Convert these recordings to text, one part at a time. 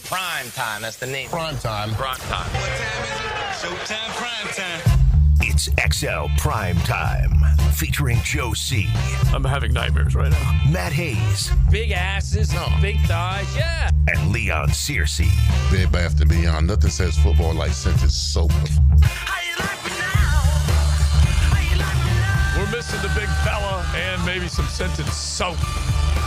Primetime, that's the name. Primetime. Primetime. What time is it? Showtime, primetime. It's XL Primetime, featuring Joe C. I'm having nightmares right now. Matt Hayes. Big asses, big thighs, yeah. And Leon Searcy. Big bath to be on. Nothing says football like scented soap. We're missing the big fella and maybe some scented soap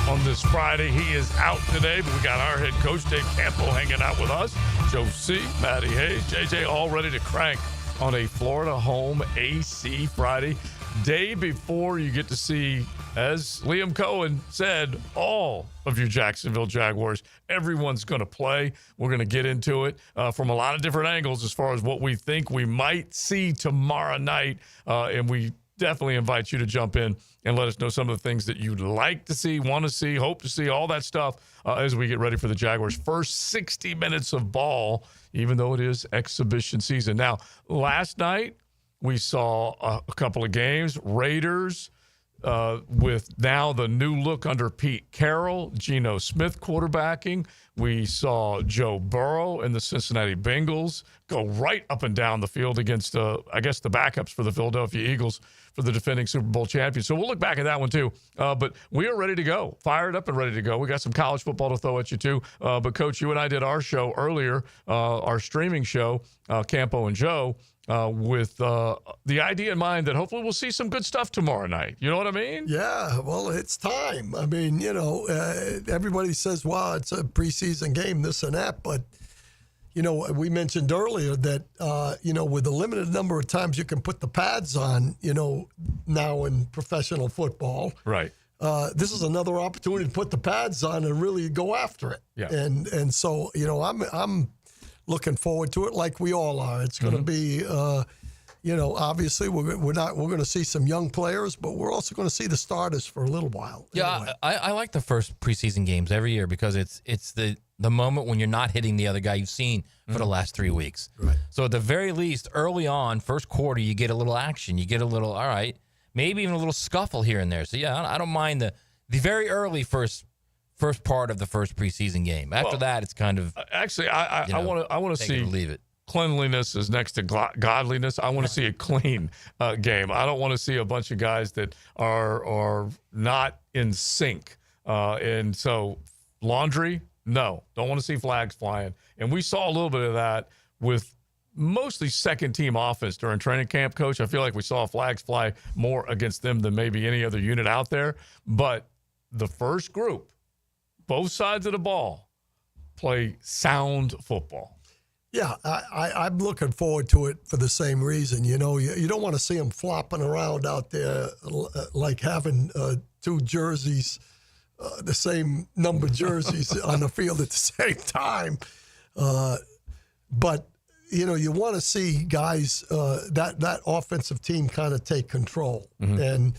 on this Friday. He is out today, but we got our head coach, Dave Campo, hanging out with us. Joe C., Matty Hayes, JJ, all ready to crank on a Florida home AC Friday. Day before you get to see, as Liam Cohen said, all of your Jacksonville Jaguars. Everyone's going to play. We're going to get into it from a lot of different angles as far as what we think we might see tomorrow night. And we definitely invite you to jump in and let us know some of the things that you'd like to see, want to see, hope to see, all that stuff as we get ready for the Jaguars' first 60 minutes of ball, even though it is exhibition season. Now, last night we saw a couple of games. Raiders with now the new look under Pete Carroll, Geno Smith quarterbacking. We saw Joe Burrow and the Cincinnati Bengals go right up and down the field against, I guess, the backups for the Philadelphia Eagles for the defending Super Bowl champions. So we'll look back at that one, too. But we are ready to go, fired up and ready to go. We got some college football to throw at you, too. But, Coach, you and I did our show earlier, our streaming show, Campo and Joe, with the idea in mind that hopefully we'll see some good stuff tomorrow night. You know what I mean? Yeah, well, it's time. I mean, everybody says, wow, it's a preseason game, this and that. But, we mentioned earlier that, with the limited number of times you can put the pads on, now in professional football. Right. This is another opportunity to put the pads on and really go after it. Yeah. And so, I'm looking forward to it like we all are. It's going to be, obviously we're going to see some young players, but we're also going to see the starters for a little while. Yeah, anyway. I like the first preseason games every year because it's the moment when you're not hitting the other guy you've seen for the last 3 weeks. Right. So at the very least, early on, first quarter, you get a little action. You get a little, all right, maybe even a little scuffle here and there. So, yeah, I don't mind the very early first part of the first preseason game. After that, it's kind of actually I want to see leave it. Cleanliness is next to godliness. I want to see a clean game. I don't want to see a bunch of guys that are not in sync. And so laundry, no, don't want to see flags flying. And we saw a little bit of that with mostly second-team offense during training camp, Coach. I feel like we saw flags fly more against them than maybe any other unit out there. But the first group, both sides of the ball, play sound football. Yeah, I'm looking forward to it for the same reason. You don't want to see them flopping around out there like having two jerseys, the same number jerseys on the field at the same time. But, you want to see guys, that offensive team kind of take control. And,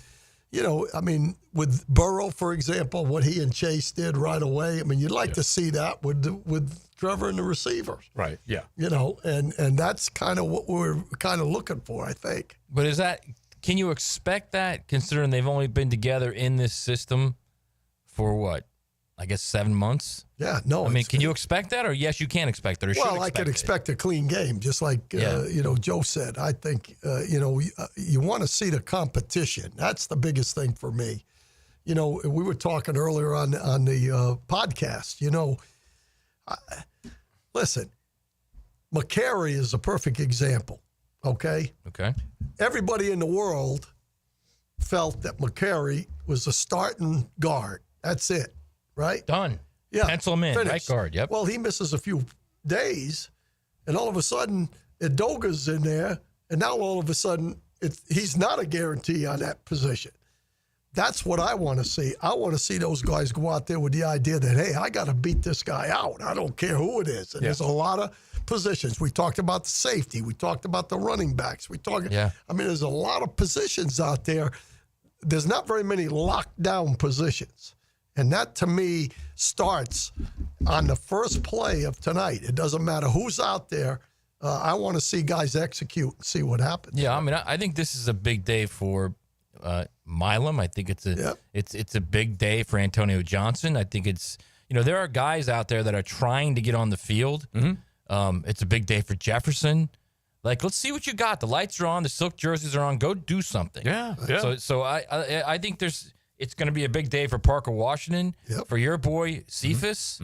with Burrow, for example, what he and Chase did right away, you'd like to see that with Trevor and the receivers. Right, yeah. And that's kind of what we're kind of looking for, I think. But can you expect that, considering they've only been together in this system for what? I guess 7 months? Yeah, no. Can you expect that? Or yes, you can expect it, or should Well, I could expect a clean game, just like, Joe said. I think, you want to see the competition. That's the biggest thing for me. We were talking earlier on the podcast, listen, McCary is a perfect example, okay? Okay. Everybody in the world felt that McCary was a starting guard. That's it, right? Done. Yeah. Pencil him in, Finished. right guard, yep. Well, he misses a few days, and all of a sudden, Edoga's in there, and now all of a sudden, he's not a guarantee on that position. That's what I want to see. I want to see those guys go out there with the idea that, hey, I got to beat this guy out. I don't care who it is. And there's a lot of positions. We talked about the safety. We talked about the running backs. There's a lot of positions out there. There's not very many lockdown positions. And that, to me, starts on the first play of tonight. It doesn't matter who's out there. I want to see guys execute and see what happens. Yeah, I think this is a big day for Milam. I think it's a big day for Antonio Johnson. I think it's there are guys out there that are trying to get on the field. It's a big day for Jefferson. Like, let's see what you got. The lights are on. The silk jerseys are on. Go do something. Yeah. So I think it's going to be a big day for Parker Washington, for your boy Cephas.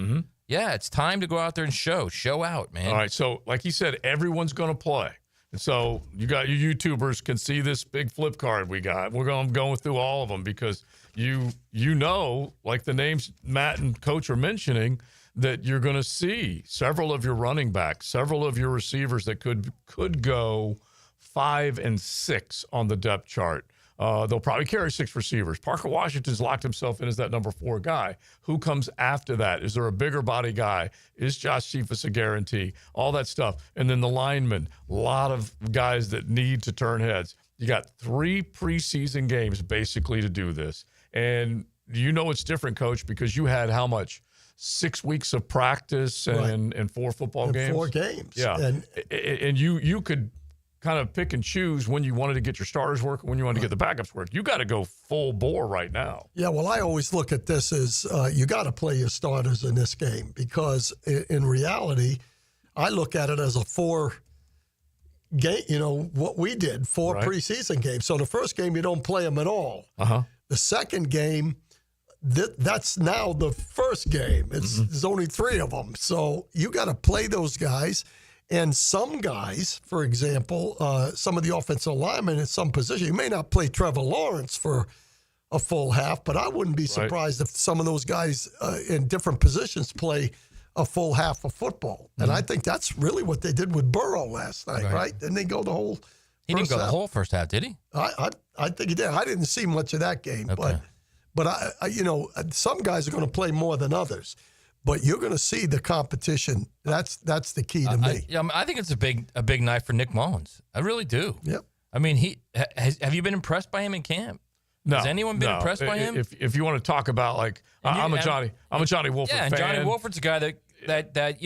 Yeah, it's time to go out there and show out, man. All right, so like he said, everyone's going to play. And so you got your YouTubers can see this big flip card we got. We're going through all of them because you know, like the names Matt and Coach are mentioning, that you're going to see several of your running backs, several of your receivers that could go 5 and 6 on the depth chart. They'll probably carry 6 receivers. Parker Washington's locked himself in as that number 4 guy. Who comes after that? Is there a bigger body guy? Is Josh Cephas a guarantee? All that stuff. And then the linemen, a lot of guys that need to turn heads. You got 3 preseason games basically to do this. And it's different, Coach, because you had how much? 6 weeks of practice and 4 football games? 4 games. Yeah. And you could kind of pick and choose when you wanted to get your starters work, when you wanted to get the backups work. You got to go full bore right now. Yeah, well, I always look at this as you got to play your starters in this game because in reality, I look at it as a 4 game, what we did, 4 preseason games. So the first game, you don't play them at all. The second game, that's now the first game. There's only 3 of them. So you got to play those guys. And some guys, for example, some of the offensive linemen in some position, you may not play Trevor Lawrence for a full half, but I wouldn't be surprised if some of those guys in different positions play a full half of football. And I think that's really what they did with Burrow last night, right? Didn't they go the whole He didn't go the whole first half, did he? I think he did. I didn't see much of that game, but I some guys are going to play more than others. But you're going to see the competition. That's the key to me. I think it's a big night for Nick Mullins. I really do. Yep. I mean, have you been impressed by him in camp? No. Has anyone been impressed by him? If you want to talk about I'm a Johnny Wolford fan. Yeah, and Johnny Wolford's a guy that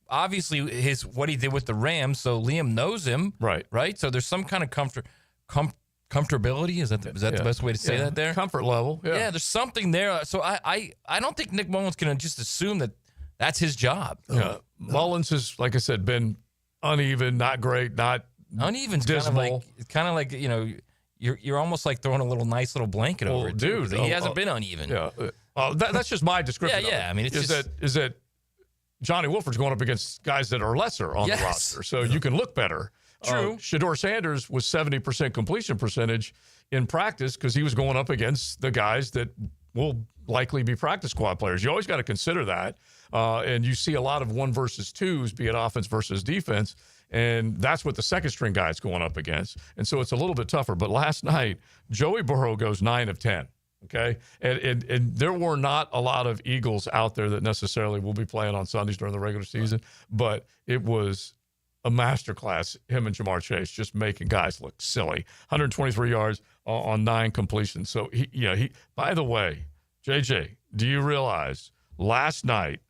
obviously what he did with the Rams. So Liam knows him. Right. So there's some kind of comfortability. Is that the best way to say that there? Comfort level. Yeah, there's something there. So I don't think Nick Mullins can just assume that that's his job. Yeah. Mullins has, like I said, been uneven, not great, not uneven's dismal. Kind of like you're almost like throwing a nice little blanket over it, dude. He hasn't been uneven. Yeah. That's just my description. Yeah. I mean, is that Johnny Wolford's going up against guys that are lesser on the roster, so you can look better. True. Shedeur Sanders was 70% completion percentage in practice because he was going up against the guys that will likely be practice squad players. You always got to consider that. And you see a lot of 1 versus 2s, be it offense versus defense. And that's what the second string guy is going up against. And so it's a little bit tougher. But last night, Joey Burrow goes 9 of 10. Okay. And there were not a lot of Eagles out there that necessarily will be playing on Sundays during the regular season, but it was a masterclass, him and Jamar Chase, just making guys look silly. 123 yards on 9 completions. So, he. By the way, JJ, do you realize last night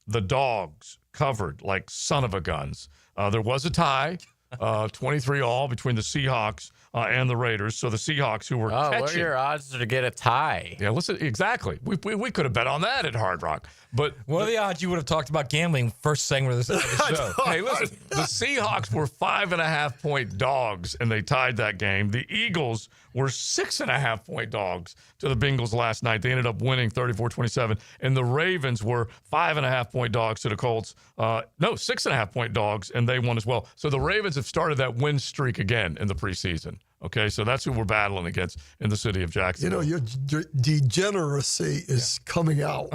the Dogs covered like son of a guns? There was a tie, 23 all between the Seahawks and the Raiders. So the Seahawks, who were catching. What are your odds to get a tie? Yeah, listen, exactly. We could have bet on that at Hard Rock. But what are the odds you would have talked about gambling first segment of the show? Hey, listen, the Seahawks were 5.5-point dogs, and they tied that game. The Eagles were 6.5-point dogs to the Bengals last night. They ended up winning 34-27. And the Ravens were 5.5-point dogs to the Colts. 6.5-point dogs, and they won as well. So the Ravens have started that win streak again in the preseason. Okay, so that's who we're battling against in the city of Jacksonville. Your degeneracy is coming out.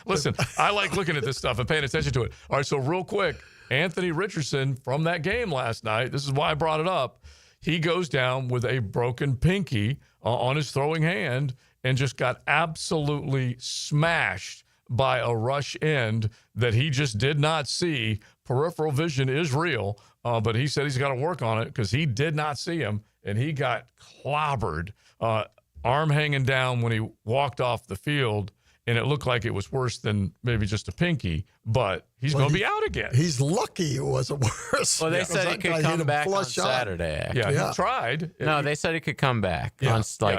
Listen, I like looking at this stuff and paying attention to it. All right, so real quick, Anthony Richardson from that game last night, this is why I brought it up, he goes down with a broken pinky on his throwing hand and just got absolutely smashed by a rush end that he just did not see. Peripheral vision is real, but he said he's got to work on it because he did not see him. And he got clobbered, arm hanging down when he walked off the field, and it looked like it was worse than maybe just a pinky, but he's going to be out again. He's lucky it wasn't worse. Well, they said he could come back on Saturday. Actually. He tried. No, they said he could come back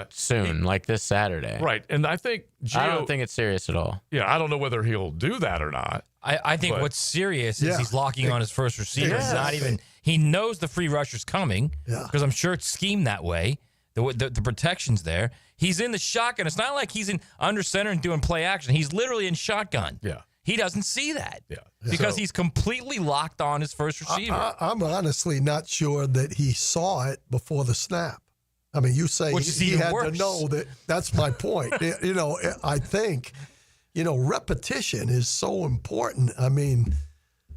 soon, like this Saturday. Right, and I think I don't think it's serious at all. Yeah, I don't know whether he'll do that or not. I think what's serious is he's locking on his first receiver. It's not even. He knows the free rusher's coming because I'm sure it's schemed that way. The protection's there. He's in the shotgun. It's not like he's in under center and doing play action. He's literally in shotgun. Yeah. He doesn't see that because he's completely locked on his first receiver. I'm honestly not sure that he saw it before the snap. I mean, you say he had to know that. That's my point. I think, repetition is so important. I mean,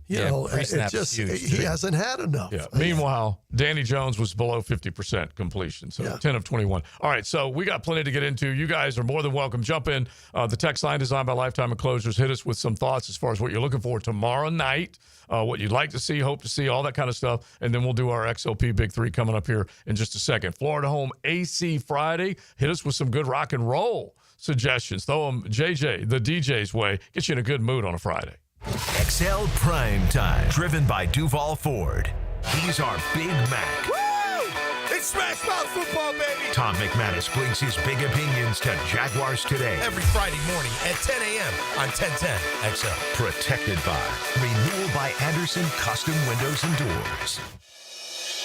it's just he hasn't had enough. Yeah. Meanwhile, Danny Jones was below 50% completion, so 10 of 21. All right, so we got plenty to get into. You guys are more than welcome. Jump in. The text line designed by Lifetime Enclosures. Hit us with some thoughts as far as what you're looking for tomorrow night, what you'd like to see, hope to see, all that kind of stuff. And then we'll do our XOP Big 3 coming up here in just a second. Florida Home AC Friday. Hit us with some good rock and roll suggestions. Throw them JJ, the DJ's way. Get you in a good mood on a Friday. XL Primetime, driven by Duval Ford. He's our Big Mac. Woo! It's Smash Mouth football, baby! Tom McManus brings his big opinions to Jaguars Today. Every Friday morning at 10 a.m. on 1010 XL. Protected by Renewal by Anderson Custom Windows and Doors.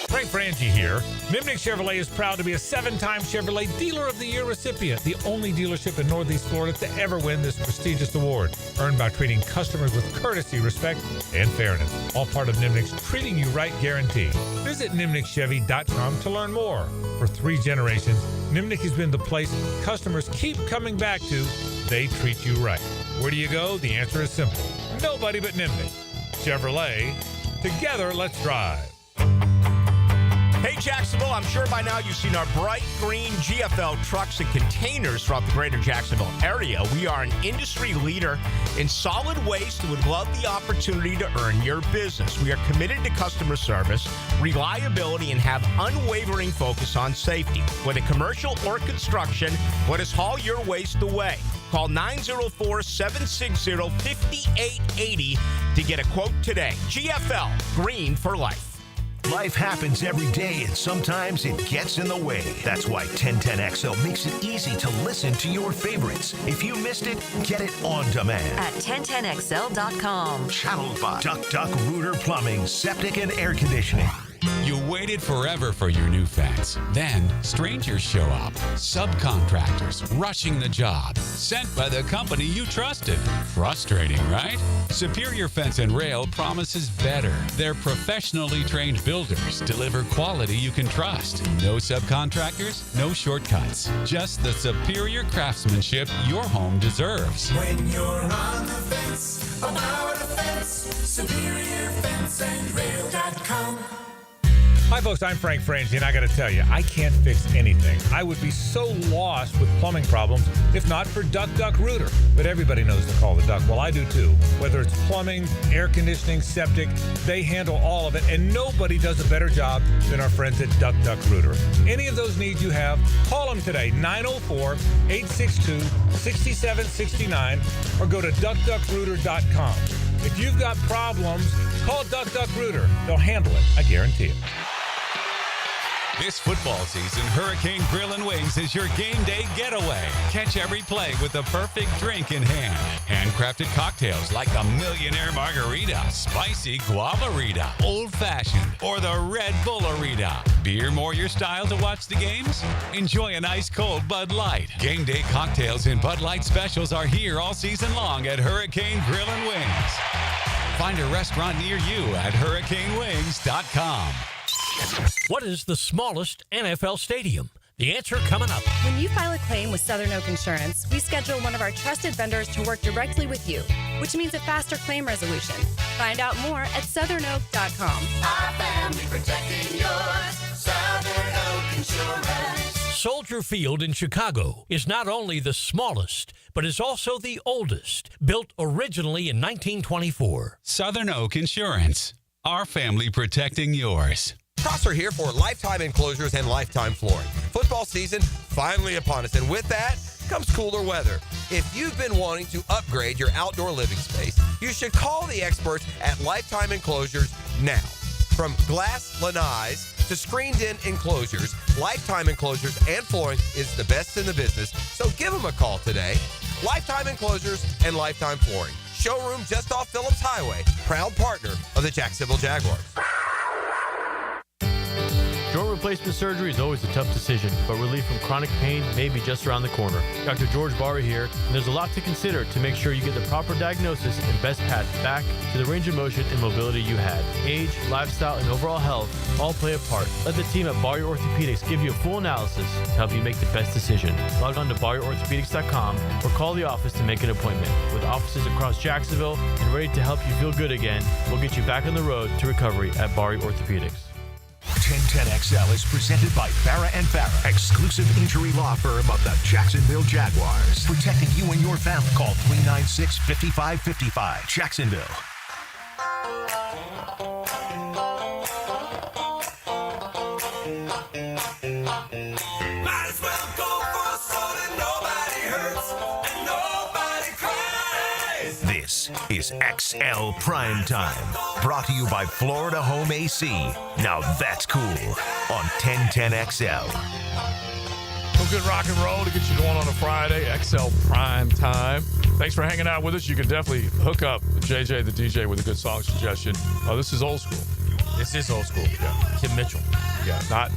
Frank Frangie here. Nimnick Chevrolet is proud to be a 7-time Chevrolet Dealer of the Year recipient, the only dealership in Northeast Florida to ever win this prestigious award, earned by treating customers with courtesy, respect, and fairness. All part of Nimnick's Treating You Right guarantee. Visit nimnickchevy.com to learn more. For 3 generations, Nimnick has been the place customers keep coming back to. They treat you right. Where do you go? The answer is simple. Nobody but Nimnick. Chevrolet. Together, let's drive. Hey, Jacksonville, I'm sure by now you've seen our bright green GFL trucks and containers throughout the greater Jacksonville area. We are an industry leader in solid waste and would love the opportunity to earn your business. We are committed to customer service, reliability, and have unwavering focus on safety. Whether commercial or construction, let us haul your waste away. Call 904-760-5880 to get a quote today. GFL, green for life. Life happens every day, and sometimes it gets in the way. That's why 1010XL makes it easy to listen to your favorites. If you missed it, get it on demand. At 1010XL.com. Channeled by Duck Rooter Plumbing, Septic and Air Conditioning. You waited forever for your new fence. Then strangers show up. Subcontractors rushing the job. Sent by the company you trusted. Frustrating, right? Superior Fence and Rail promises better. They're professionally trained builders. Deliver quality you can trust. No subcontractors, no shortcuts. Just the superior craftsmanship your home deserves. When you're on the fence, about a fence, SuperiorFenceandRail.com. Hi, folks. I'm Frank Frangie, and I got to tell you, I can't fix anything. I would be so lost with plumbing problems if not for Duck Rooter. But everybody knows to call the Duck. Well, I do too. Whether it's plumbing, air conditioning, septic, they handle all of it, and nobody does a better job than our friends at Duck Rooter. Any of those needs you have, call them today, 904-862-6769, or go to duckduckrooter.com. If you've got problems, call Duck Rooter. They'll handle it. I guarantee it. This football season, Hurricane Grill and Wings is your game day getaway. Catch every play with the perfect drink in hand. Handcrafted cocktails like the Millionaire Margarita, Spicy Guavarita, Old Fashioned, or the Red Bullarita. Beer more your style to watch the games? Enjoy an ice cold Bud Light. Game day cocktails and Bud Light specials are here all season long at Hurricane Grill and Wings. Find a restaurant near you at hurricanewings.com. What is the smallest NFL stadium? The answer coming up. When you file a claim with Southern Oak Insurance, we schedule one of our trusted vendors to work directly with you, which means a faster claim resolution. Find out more at southernoak.com. Our family protecting yours. Southern Oak Insurance. Soldier Field in Chicago is not only the smallest, but is also the oldest, built originally in 1924. Southern Oak Insurance. Our family protecting yours. Prosser here for Lifetime Enclosures and Lifetime Flooring. Football season finally upon us, and with that comes cooler weather. If you've been wanting to upgrade your outdoor living space, you should call the experts at Lifetime Enclosures now. From glass lanais to screened-in enclosures, Lifetime Enclosures and Flooring is the best in the business, so give them a call today. Lifetime Enclosures and Lifetime Flooring. Showroom just off Phillips Highway. Proud partner of the Jacksonville Jaguars. Joint replacement surgery is always a tough decision, but relief from chronic pain may be just around the corner. Dr. George Barry here, and there's a lot to consider to make sure you get the proper diagnosis and best path back to the range of motion and mobility you had. Age, lifestyle, and overall health all play a part. Let the team at Barry Orthopedics give you a full analysis to help you make the best decision. Log on to BarryOrthopedics.com or call the office to make an appointment. With offices across Jacksonville and ready to help you feel good again, we'll get you back on the road to recovery at Barry Orthopedics. 1010XL is presented by Farah & Farah, exclusive injury law firm of the Jacksonville Jaguars. Protecting you and your family. Call 396-5555. Jacksonville. Might as well go for so that nobody hurts and nobody cries. This is XL Primetime, brought to you by Florida Home AC. Now that's cool on 1010XL. Some good rock and roll to get you going on a Friday. XL Prime Time. Thanks for hanging out with us. You can definitely hook up JJ the DJ with a good song suggestion. This is old school. This is old school. Yeah. Kim Mitchell. Yeah, not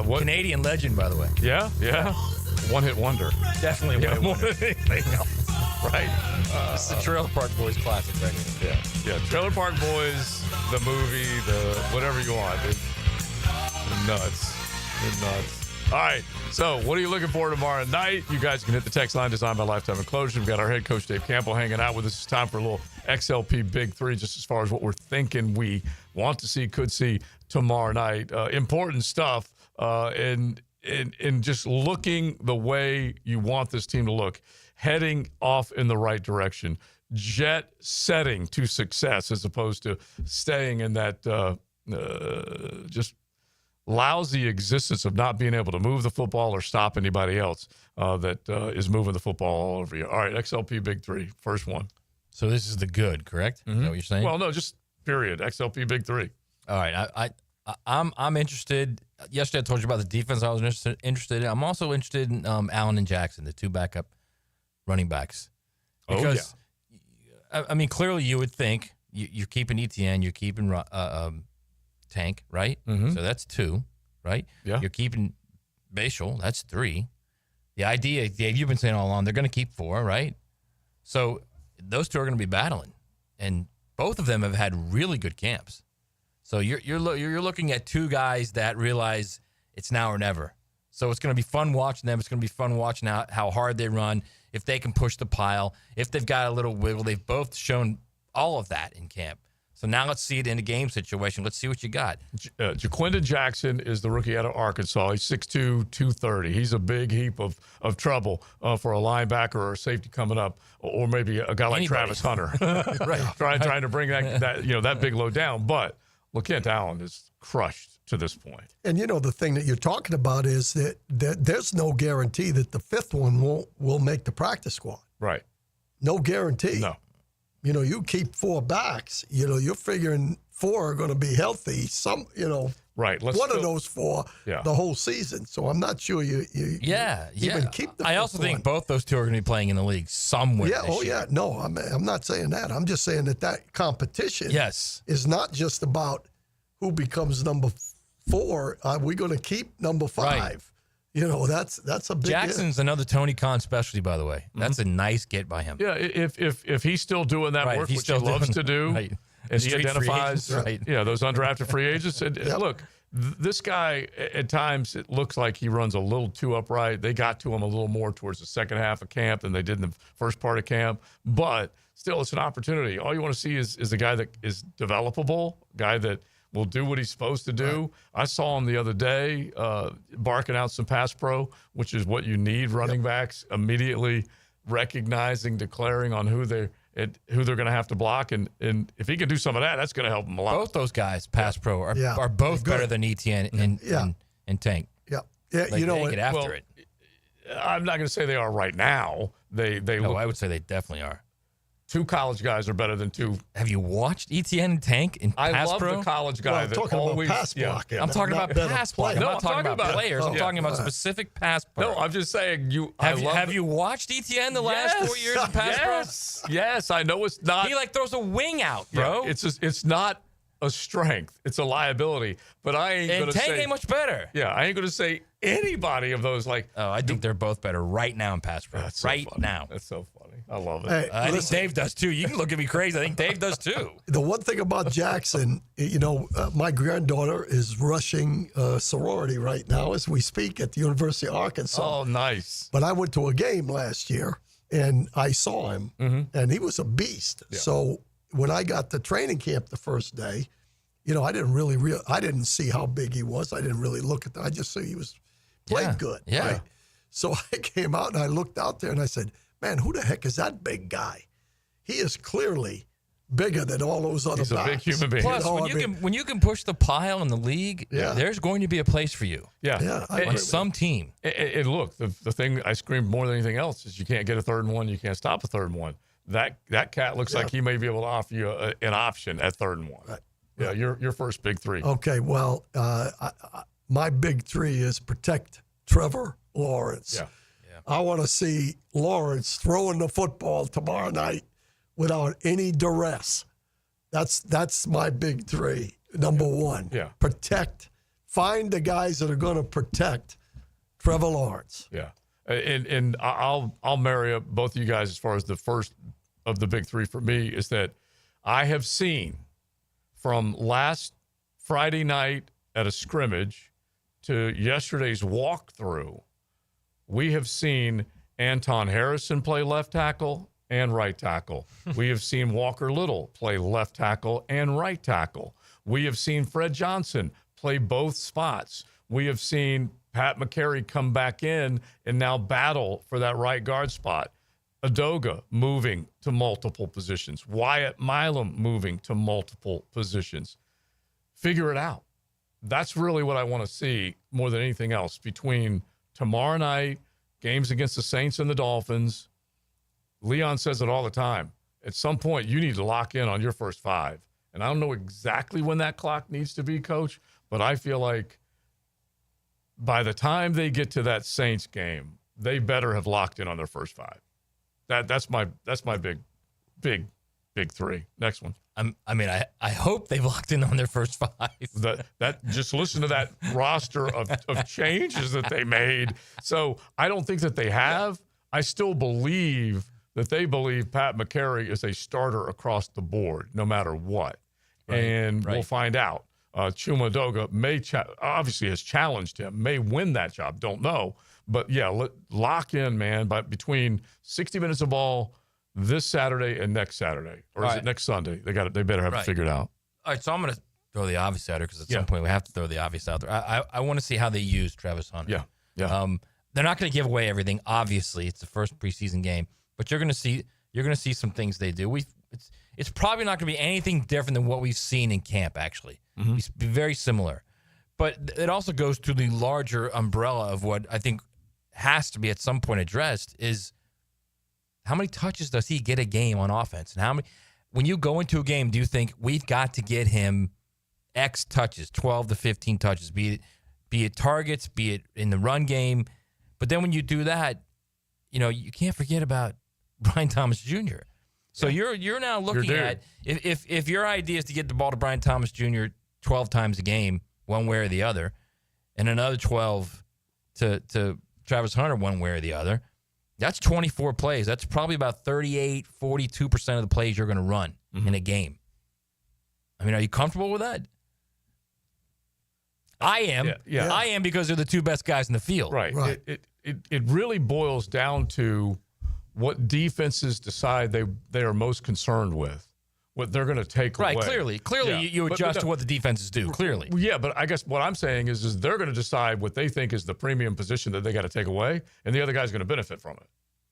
what? Canadian legend, by the way. Yeah. One-hit wonder. Definitely a more one-hit than anything else. Right. This is the Trailer Park Boys classic right here. Yeah. Trailer Park Boys, the movie, the whatever you want. It's nuts. All right. So, what are you looking for tomorrow night? You guys can hit the text line designed by Lifetime Enclosures. We've got our head coach, Dave Campbell, hanging out with us. It's time for a little XLP Big Three, just as far as what we're thinking we want to see, could see tomorrow night. Important stuff in just looking the way you want this team to look, heading off in the right direction, jet setting to success as opposed to staying in that just lousy existence of not being able to move the football or stop anybody else that is moving the football all over you. All right, XLP Big Three, first one. So this is the good, correct? Is that what you're saying? Well, no, just period. XLP Big Three. All right, I'm interested. Yesterday I told you about the defense I was interested in. I'm also interested in Allen and Jackson, the two backup running backs. Because, I mean, clearly you would think you're keeping Etienne, you're keeping Tank, right? Mm-hmm. So that's two, right? Yeah. You're keeping Bashal, that's three. The idea, Dave, you've been saying all along, they're going to keep four, right? So those two are going to be battling. And both of them have had really good camps. So you're looking at two guys that realize it's now or never. So it's going to be fun watching them. It's going to be fun watching how hard they run, if they can push the pile, if they've got a little wiggle. They've both shown all of that in camp. So now let's see it in a game situation. Let's see what you got. Jaquindon Jackson is the rookie out of Arkansas. He's 6'2", 230. He's a big heap of trouble for a linebacker or a safety coming up, or maybe a guy like Travis Hunter, right? Trying to bring that big load down. But LaKent Allen is crushed to this point. And the thing that you're talking about is that there's no guarantee that the fifth one will make the practice squad. Right. No guarantee. No. You keep four backs, you're figuring four are going to be healthy. Right. One of those four the whole season. So I'm not sure you even keep the I also think both those two are going to be playing in the league somewhere. Yeah. this year. Yeah. No, I'm not saying that. I'm just saying that competition is not just about who becomes number four. Are we going to keep number five? Right. That's a big Jackson's another Tony Khan specialty, by the way. That's a nice get by him. Yeah, if he's still doing that work, which he loves to do, and he identifies those undrafted free agents. And look, this guy, at times, it looks like he runs a little too upright. They got to him a little more towards the second half of camp than they did in the first part of camp. But still, it's an opportunity. All you want to see is a guy that is developable, guy that will do what he's supposed to do. Right. I saw him the other day barking out some pass pro, which is what you need, running backs immediately recognizing, declaring on who they're going to have to block. And if he can do some of that, that's going to help him a lot. Both those guys, pass pro, are both better than Etienne and Tank. Yeah. Yeah, Like, they get after it. I'm not going to say they are right now. They look. I would say they definitely are. 2 college guys are better than 2. Have you watched Etienne and Tank in I pass love pro? the college guy that talking always. about pass blocking. I'm talking about pass blocking. I'm not talking about players. I'm talking about specific pass pro. No, I'm just saying you. Have you watched Etienne the last 4 years in pass pro? Yes, I know it's not. He throws a wing out, bro. Yeah, it's not a strength. It's a liability. But I ain't going to say. And Tank ain't much better. Yeah, I ain't going to say anybody of those I think they're both better right now in pass pro. That's so right funny. now. That's so funny. I love it. Hey, I think Dave does too. You can look at me crazy. I think Dave does too. The one thing about Jackson, my granddaughter is rushing sorority right now as we speak at the University of Arkansas. Oh, nice. But I went to a game last year and I saw him, and he was a beast. Yeah. So when I got to training camp the first day, I didn't I didn't see how big he was. I didn't really look at that. I just saw he was played good. Yeah. Right? So I came out and I looked out there and I said, man, who the heck is that big guy? He is clearly bigger than all those other He's a big backs. human being. Plus, when you can push the pile in the league, there's going to be a place for you. Yeah. On some team. And look, the thing I screamed more than anything else is you can't get a 3rd and 1. You can't stop a 3rd and 1. That cat looks like he may be able to offer you an option at 3rd and 1. Right. Yeah, your first big 3. Okay, well, my big 3 is protect Trevor Lawrence. Yeah. I want to see Lawrence throwing the football tomorrow night without any duress. That's my big 3. Number 1. Yeah. Find the guys that are going to protect Trevor Lawrence. Yeah. And I'll marry up both of you guys as far as the first of the big 3 for me is that I have seen from last Friday night at a scrimmage to yesterday's walkthrough, we have seen Anton Harrison play left tackle and right tackle. We have seen Walker Little play left tackle and right tackle. We have seen Fred Johnson play both spots. We have seen Pat McCary come back in and now battle for that right guard spot. Adoga moving to multiple positions. Wyatt Milam moving to multiple positions. Figure it out. That's really what I want to see more than anything else between tomorrow night, games against the Saints and the Dolphins. Leon says it all the time. At some point, you need to lock in on your first 5. And I don't know exactly when that clock needs to be, Coach, but I feel like by the time they get to that Saints game, they better have locked in on their first 5. That's my big 3. Next one. I hope they've locked in on their first 5. That just listen to that roster of changes that they made. So I don't think that they have. I still believe that they believe Pat McCary is a starter across the board, no matter what. Right. We'll find out. Chuma Doga obviously has challenged him, may win that job. Don't know. But, yeah, lock in, man, between 60 minutes of ball this Saturday and next Saturday. Or is it next Sunday? They better have it figured out. All right, so I'm going to throw the obvious out there because at some point we have to throw the obvious out there. I want to see how they use Travis Hunter. Yeah. They're not going to give away everything. Obviously, it's the first preseason game, but you're going to see some things they do. It's probably not going to be anything different than what we've seen in camp. Actually, It's very similar, but it also goes to the larger umbrella of what I think has to be at some point addressed is how many touches does he get a game on offense, and how many. When you go into a game, do you think we've got to get him X touches, 12 to 15 touches, be it targets, be it in the run game? But then when you do that, you can't forget about Brian Thomas Jr. So you're now looking at if your idea is to get the ball to Brian Thomas Jr. 12 times a game, one way or the other, and another 12 to Travis Hunter one way or the other, that's 24 plays. That's probably about 38, 42% of the plays you're going to run in a game. I mean, are you comfortable with that? I am. Yeah. I am because they're the 2 best guys in the field. Right. It really boils down to what defenses decide they are most concerned with, what they're going to take away. Right, clearly you adjust to what the defenses do, clearly. Yeah, but I guess what I'm saying is they're going to decide what they think is the premium position that they got to take away, and the other guy's going to benefit from it.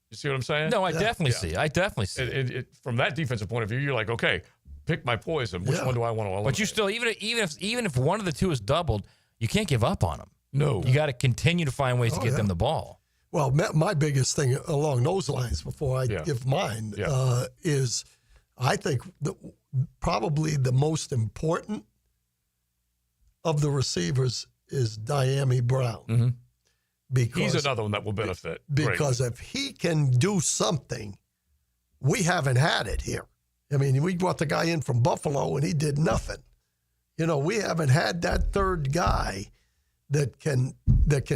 You see what I'm saying? No, I definitely see. I definitely see. From that defensive point of view, you're like, okay, pick my poison. Which one do I want to eliminate? But you still, even if one of the 2 is doubled, you can't give up on them. No. You got to continue to find ways to get them the ball. Well, my biggest thing along those lines before I give mine is I think probably the most important of the receivers is Diami Brown. Mm-hmm. Because he's another one that will benefit. Because if he can do something, we haven't had it here. I mean, we brought the guy in from Buffalo and he did nothing. You know, we haven't had that third guy that can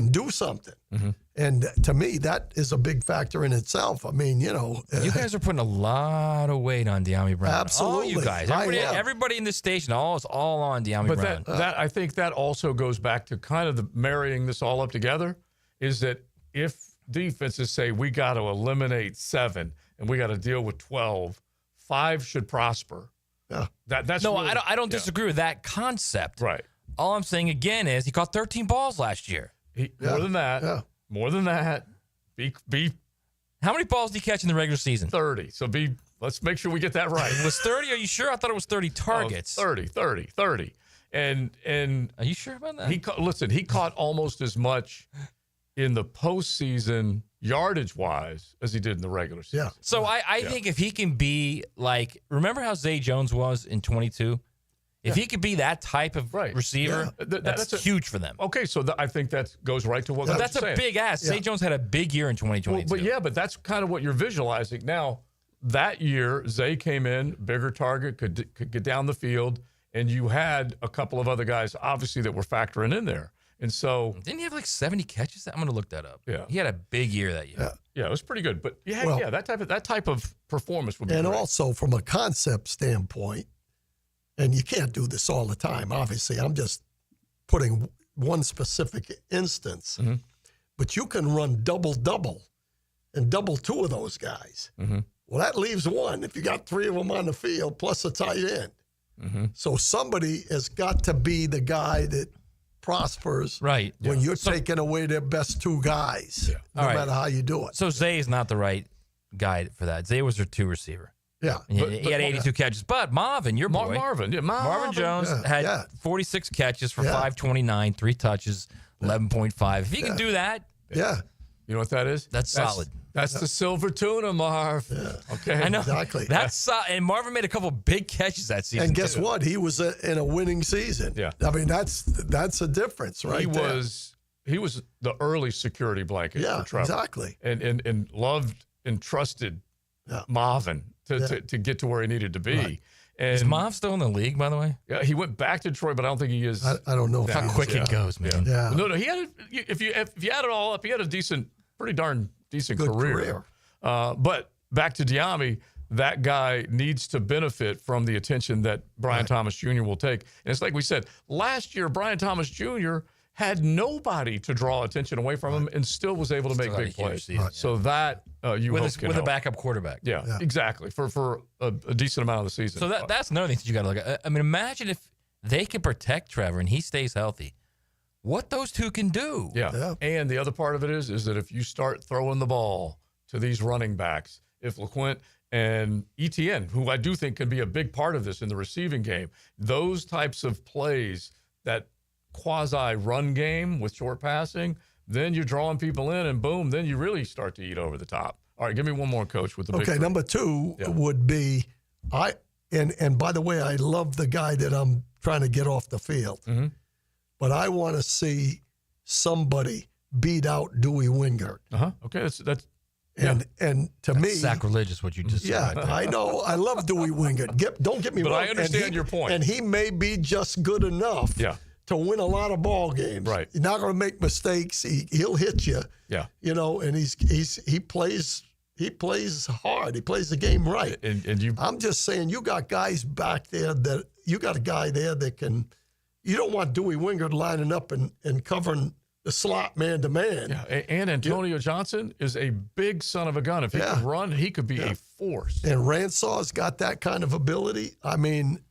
do something. Mm-hmm. And to me, that is a big factor in itself. I mean, you know. You guys are putting a lot of weight on Diami Brown. Absolutely. All you guys. Everybody in this station, is all on Diami Brown. But that I think that also goes back to kind of the marrying this all up together, is that if defenses say we got to eliminate 7 and we got to deal with 12, 5 should prosper. Yeah. That's no, really, I don't disagree with that concept. Right. All I'm saying again is he caught 13 balls last year. More than that. Yeah. More than that. Be. How many balls did he catch in the regular season? 30. So let's make sure we get that right. It was 30? Are you sure? I thought it was 30 targets. 30. And are you sure about that? He caught almost as much in the postseason yardage-wise as he did in the regular season. Yeah. So I think if he can be like, remember how Zay Jones was in 22? If he could be that type of receiver, that's huge for them. Okay, so I think that goes right to what But you're that's saying. a big ask. Zay Jones had a big year in 2022. But that's kind of what you're visualizing. Now, that year, Zay came in, bigger target, could get down the field, and you had a couple of other guys, obviously, that were factoring in there. And so, didn't he have like 70 catches? I'm going to look that up. Yeah, he had a big year that year. Yeah, it was pretty good. But that type of performance would be. And great. also from a concept standpoint, and you can't do this all the time. Obviously, I'm just putting one specific instance. Mm-hmm. But you can run double and double 2 of those guys. Mm-hmm. Well, that leaves 1 if you got 3 of them on the field plus a tight end. Mm-hmm. So somebody has got to be the guy that prospers when you're taking away their best 2 guys, no matter how you do it. So Zay is not the right guy for that. Zay was their 2 receiver. Yeah. He had 82 catches. But Marvin, your boy. Marvin Jones had 46 catches for 529, 3 touches, 11.5. If he can do that. Yeah. You know what that is? That's solid. That's the silver tuna, Marv. Yeah. Okay. I know. Exactly. That's and Marvin made a couple big catches that season. And guess what? He was in a winning season. Yeah. I mean, that's a difference, right? He was the early security blanket for Trevor. Exactly. And loved and trusted Marvin to get to where he needed to be. Right. And is Marv still in the league, by the way? Yeah, he went back to Detroit, but I don't think he is. I don't know how quick it goes, man. Yeah. No, he had if you add it all up, he had a pretty darn decent career. But back to Diami, that guy needs to benefit from the attention that Brian Thomas Jr. will take. And it's like we said, last year, Brian Thomas Jr. had nobody to draw attention away from him and still was able to make big plays. So that with a backup quarterback. Yeah, exactly, for a decent amount of the season. So that's another thing that you got to look at. I mean, imagine if they can protect Trevor and he stays healthy. What those 2 can do. Yeah. And the other part of it is that if you start throwing the ball to these running backs, if LeQuint and Etienne, who I do think can be a big part of this in the receiving game, those types of plays, that quasi-run game with short passing, then you're drawing people in and boom, then you really start to eat over the top. All right, give me one more, Coach, with the big 3. Number 2 would be and by the way, I love the guy that I'm trying to get off the field. Mm-hmm. But I want to see somebody beat out Dewey Wingert. Okay, that's and to me, sacrilegious what you just said. Yeah, I know. I love Dewey Wingert. Don't get me wrong. But I understand your point. And he may be just good enough to win a lot of ball games. Right. He's not going to make mistakes. He'll hit you. Yeah. You know, and he plays hard. He plays the game right. And I'm just saying, you got guys back there you got a guy there that can. You don't want Dewey Wingert lining up and covering the slot man to man. Yeah, and Antonio Johnson is a big son of a gun. If he can run, he could be a force. And Ransaw's got that kind of ability. I mean,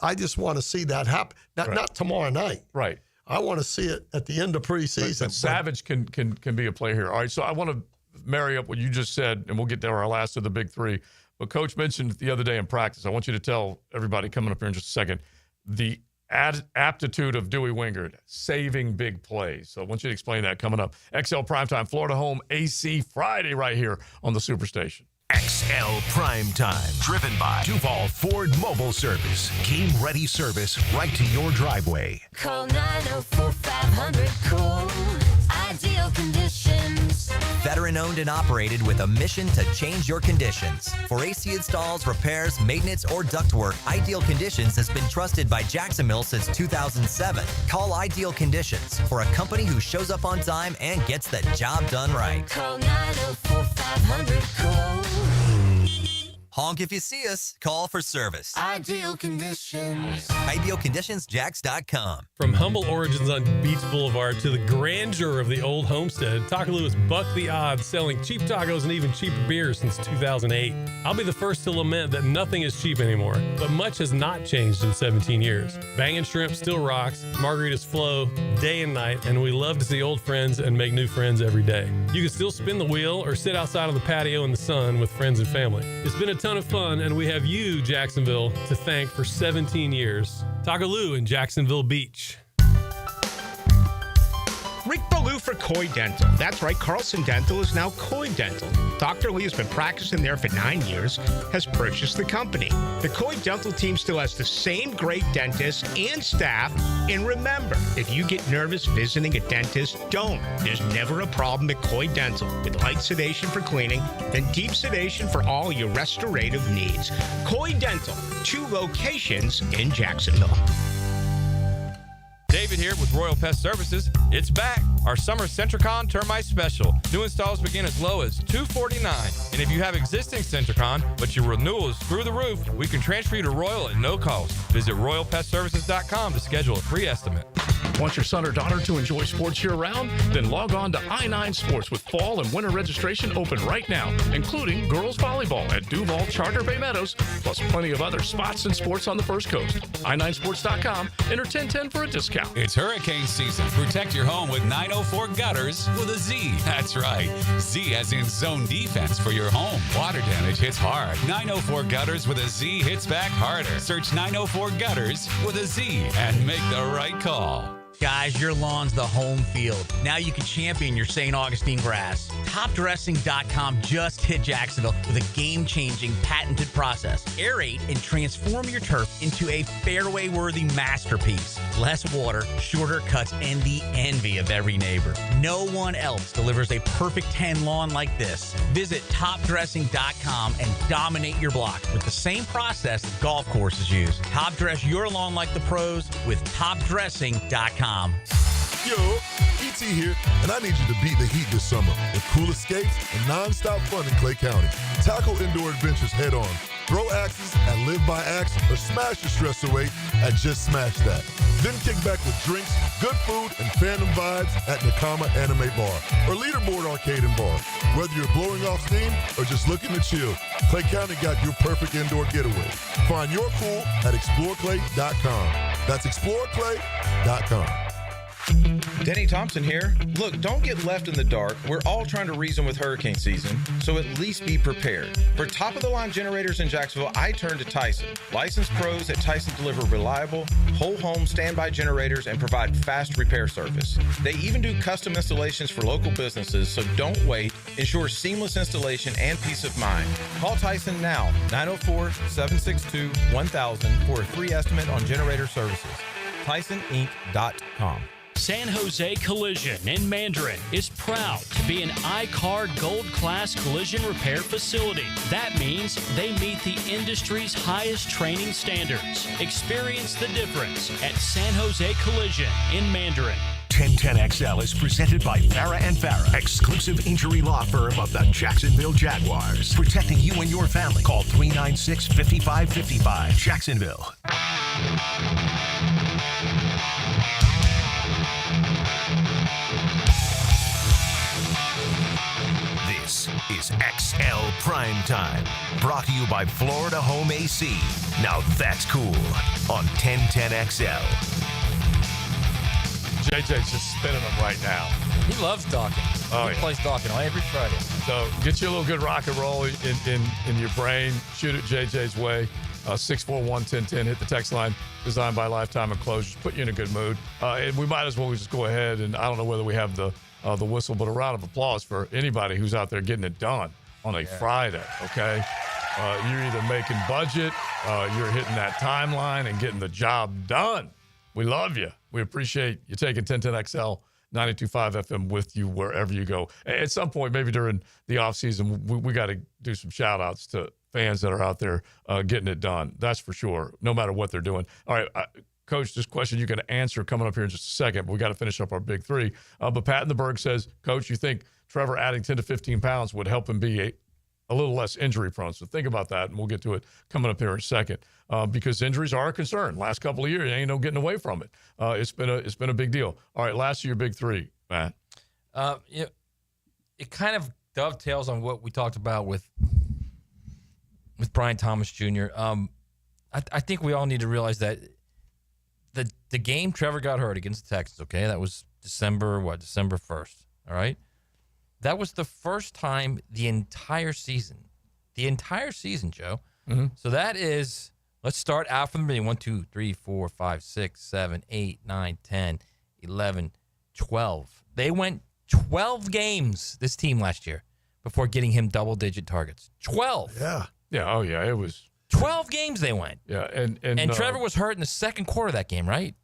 I just want to see that happen. Not tomorrow night. Right. I want to see it at the end of preseason. But Savage can be a player here. All right, so I want to marry up what you just said, and we'll get to our last of the big 3. But Coach mentioned the other day in practice, I want you to tell everybody coming up here in just a second, the aptitude of Dewey Wingard, saving big plays. So I want you to explain that coming up. XL Primetime, Florida Home AC Friday right here on the Superstation. XL Primetime, driven by Duval Ford Mobile Service. Game-ready service right to your driveway. Call 904-500-COOL. Ideal Conditions. Veteran owned and operated with a mission to change your conditions. For AC installs, repairs, maintenance, or ductwork, Ideal Conditions has been trusted by Jacksonville since 2007. Call Ideal Conditions for a company who shows up on time and gets the job done right. Call 904-500-COOL. Honk if you see us. Call for service. Ideal Conditions. IdealConditionsJacks.com. From humble origins on Beach Boulevard to the grandeur of the old homestead, Takaloo has bucked the odds, selling cheap tacos and even cheaper beers since 2008. I'll be the first to lament that nothing is cheap anymore, but much has not changed in 17 years. Bangin' Shrimp still rocks, margaritas flow day and night, and we love to see old friends and make new friends every day. You can still spin the wheel or sit outside on the patio in the sun with friends and family. It's been a ton of fun, and we have you, Jacksonville, to thank for 17 years. Takaloo in Jacksonville Beach. Rick Ballou for Coy Dental. That's right, Carlson Dental is now Coy Dental. Dr. Lee has been practicing there for 9 years, has purchased the company. The Coy Dental team still has the same great dentists and staff. And remember, if you get nervous visiting a dentist, don't. There's never a problem at Coy Dental with light sedation for cleaning and deep sedation for all your restorative needs. Coy Dental, 2 locations in Jacksonville. David here with Royal Pest Services. It's back. Our summer Centricon Termite Special. New installs begin as low as $249. And if you have existing Centricon, but your renewal is through the roof, we can transfer you to Royal at no cost. Visit RoyalPestServices.com to schedule a free estimate. Want your son or daughter to enjoy sports year-round? Then log on to I-9 Sports with fall and winter registration open right now, including girls volleyball at Duval Charter Bay Meadows, plus plenty of other spots and sports on the First Coast. I9Sports.com. Enter 1010 for a discount. It's hurricane season. Protect your home with 904 Gutters with a Z. That's right. Z as in zone defense for your home. Water damage hits hard. 904 Gutters with a Z hits back harder. Search 904 Gutters with a Z and make the right call. Guys, your lawn's the home field. Now you can champion your St. Augustine grass. TopDressing.com just hit Jacksonville with a game-changing patented process. Aerate and transform your turf into a fairway-worthy masterpiece. Less water, shorter cuts, and the envy of every neighbor. No one else delivers a perfect 10 lawn like this. Visit TopDressing.com and dominate your block with the same process that golf courses use. Top dress your lawn like the pros with TopDressing.com. Yo, E.T. here, and I need you to beat the heat this summer with cool escapes and nonstop fun in Clay County. Tackle indoor adventures head on. Throw axes at Live by Axe or smash your stress away at Just Smash That. Then kick back with drinks, good food, and fandom vibes at Nakama Anime Bar or Leaderboard Arcade and Bar. Whether you're blowing off steam or just looking to chill, Clay County got your perfect indoor getaway. Find your cool at exploreclay.com. That's exploreclay.com. Denny Thompson here. Look, don't get left in the dark. We're all trying to reason with hurricane season, so at least be prepared. For top-of-the-line generators in Jacksonville, I turn to Tyson. Licensed pros at Tyson deliver reliable, whole-home standby generators and provide fast repair service. They even do custom installations for local businesses, so don't wait. Ensure seamless installation and peace of mind. Call Tyson now, 904-762-1000 for a free estimate on generator services. TysonInc.com. San Jose Collision in Mandarin is proud to be an I-CAR Gold Class collision repair facility. That means they meet the industry's highest training standards. Experience the difference at San Jose Collision in Mandarin. 1010XL is presented by Farah & Farah, exclusive injury law firm of the Jacksonville Jaguars. Protecting you and your family. Call 396-5555. Jacksonville. This is XL Primetime, brought to you by Florida Home AC. Now that's cool on 1010XL. JJ's just spinning them right now. He loves Dawkins. Oh, He plays Dawkins every Friday. So get you a little good rock and roll in your brain. Shoot it JJ's way. 641-1010. Hit the text line, designed by Lifetime Enclosures. Put you in a good mood. And we might as well just go ahead, and I don't know whether we have the whistle, but a round of applause for anybody who's out there getting it done on a Friday, okay? You're either making budget, you're hitting that timeline and getting the job done. We love you. We appreciate you taking 1010XL 92.5 FM with you wherever you go. At some point, maybe during the offseason, we got to do some shout-outs to fans that are out there getting it done. That's for sure, no matter what they're doing. All right, Coach, this question you can answer coming up here in just a second, but we got to finish up our big three. But Pat in the Berg says, Coach, you think Trevor adding 10 to 15 pounds would help him be a little less injury-prone? So think about that, and we'll get to it coming up here in a second. Because injuries are a concern. Last couple of years, ain't no getting away from it. It's been a big deal. All right, last of your big three, Matt. It kind of dovetails on what we talked about with Brian Thomas Jr. I think we all need to realize that the game Trevor got hurt against the Texans, okay, that was December 1st, all right? That was the first time the entire season, Joe. Mm-hmm. So that is, let's start out from the beginning. 1, 2, 3, 4, 5, 6, 7, 8, 9, 10, 11, 12. They went 12 games, this team last year, before getting him double-digit targets. 12. Yeah. Yeah, oh, yeah, it was 12 games they went. Yeah, and Trevor was hurt in the second quarter of that game, right?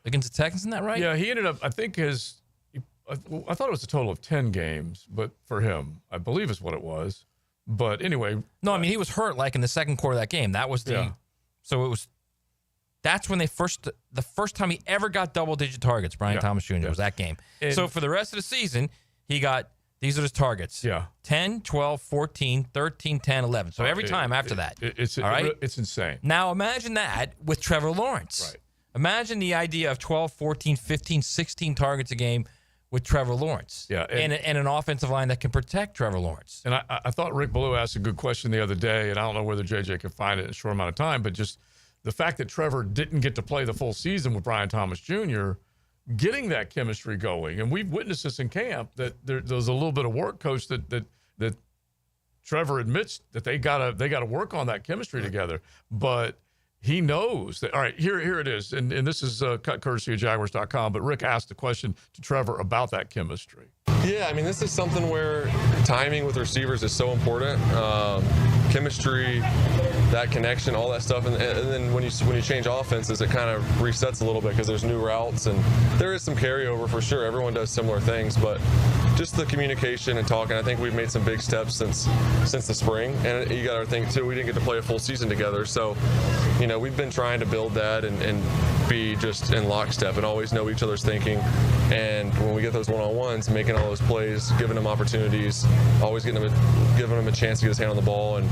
Against the Texans, isn't that right? Yeah, he ended up, I think I thought it was a total of 10 games, but for him, I believe is what it was. But anyway. No, I mean, he was hurt like in the second quarter of that game. That was that's when the first time he ever got double-digit targets, Brian Thomas Jr., was that game. And so for the rest of the season, he got, these are his targets. Yeah. 10, 12, 14, 13, 10, 11. So every time after that. It's all right? It's insane. Now imagine that with Trevor Lawrence. Right. Imagine the idea of 12, 14, 15, 16 targets a game with Trevor Lawrence. Yeah, and an offensive line that can protect Trevor Lawrence. And I thought Rick Ballou asked a good question the other day, and I don't know whether JJ could find it in a short amount of time, but just the fact that Trevor didn't get to play the full season with Brian Thomas Jr., getting that chemistry going. And we've witnessed this in camp, that there's a little bit of work, Coach, that Trevor admits that they gotta work on that chemistry together. But he knows that. All right, here it is. And this is cut courtesy of Jaguars.com. But Rick asked a question to Trevor about that chemistry. Yeah, I mean, this is something where timing with receivers is so important. Chemistry, that connection, all that stuff. And then when you change offenses, it kind of resets a little bit because there's new routes. And there is some carryover for sure. Everyone does similar things. But just the communication and talking, I think we've made some big steps since the spring. And you got to think, too, we didn't get to play a full season together. So, we've been trying to build that and be just in lockstep and always know each other's thinking. And when we get those one-on-ones, making all those plays, giving them opportunities, always giving him a chance to get his hand on the ball. And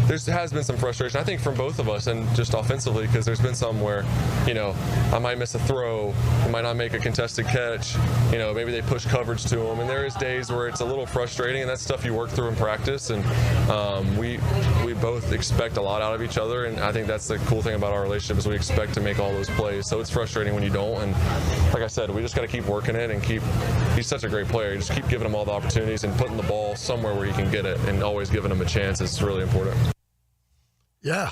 there has been some frustration, I think, from both of us, and just offensively, because there's been some where, I might miss a throw, I might not make a contested catch, maybe they push coverage to him, and there is days where it's a little frustrating, and that's stuff you work through in practice. And we both expect a lot out of each other, and I think that's the cool thing about our relationship is we expect to make all those plays. So it's frustrating when you don't, and like I said, we just got to keep working it and he's such a great player. You just keep giving him all the opportunities and putting the ball somewhere where he can get it, and always giving him a chance is really important. Yeah,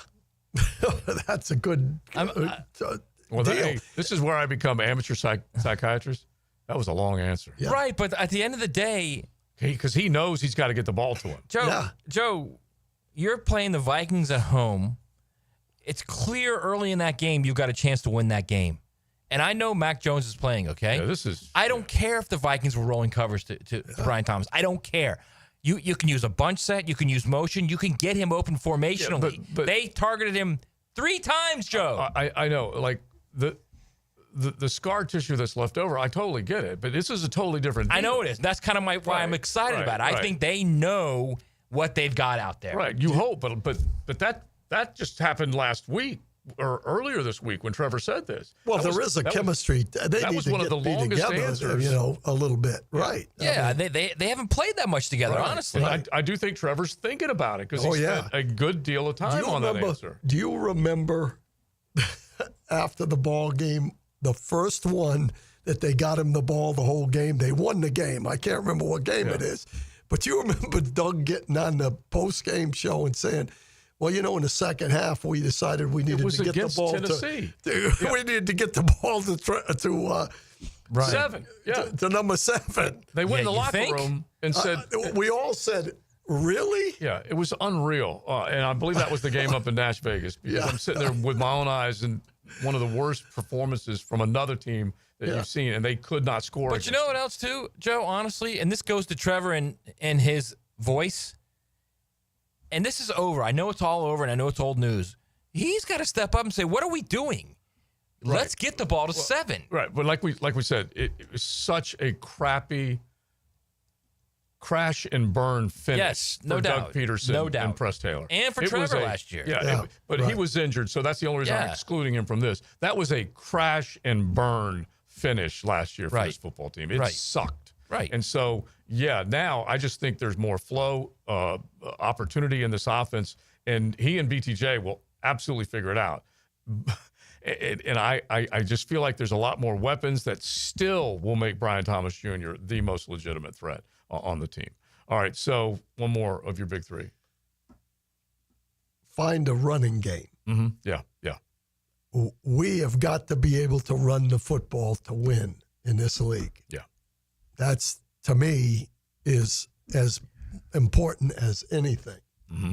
that's a good Well, deal. This is where I become amateur psychiatrist. That was a long answer. Yeah. Right, but at the end of the day, because he knows he's got to get the ball to him. Joe, you're playing the Vikings at home. It's clear early in that game you've got a chance to win that game. And I know Mac Jones is playing, okay? Yeah, I don't care if the Vikings were rolling covers to Brian Thomas. I don't care. You can use a bunch set. You can use motion. You can get him open formationally. Yeah, but they targeted him 3 times, Joe. I know. Like, the scar tissue that's left over, I totally get it. But this is a totally different deal. I know it is. That's kind of why I'm excited about it. I think they know what they've got out there. Right. You hope. But that just happened last week. Or earlier this week when Trevor said this. Well, there is a chemistry. They that need was to one of the be longest together, answers. a little bit. Right. Yeah, they haven't played that much together, honestly. I do think Trevor's thinking about it because he spent a good deal of time on that answer. Do you remember after the ball game, the first one that they got him the ball the whole game? They won the game. I can't remember what game it is. But you remember Doug getting on the post-game show and saying, Well, in the second half, we decided we needed to get the ball Tennessee. We needed to get the ball to Right. 7. Yeah. to number 7. They went in the you locker think? room and said, We all said, really? yeah, it was unreal. And I believe that was the game up in Nash Vegas. Because I'm sitting there with my own eyes and one of the worst performances from another team that you've seen, and they could not score. But you know what else, too, Joe, honestly? And this goes to Trevor and his voice. And this is over. I know it's all over, and I know it's old news. He's got to step up and say, what are we doing? Right. Let's get the ball to 7. Right, but like we said, it was such a crappy crash and burn finish. Yes, no for doubt. Doug Peterson No doubt. and Press Taylor. And for It was Trevor last year. Yeah, but he was injured, so that's the only reason I'm Yeah. excluding him from this. That was a crash and burn finish last year for Right. this football team. It Right. sucked. Right. And so, now I just think there's more flow, opportunity in this offense, and he and BTJ will absolutely figure it out. And I just feel like there's a lot more weapons that still will make Brian Thomas Jr. the most legitimate threat on the team. All right, so one more of your big 3. Find a running game. Mm-hmm. Yeah. We have got to be able to run the football to win in this league. Yeah. That's, to me, is as important as anything. Mm-hmm.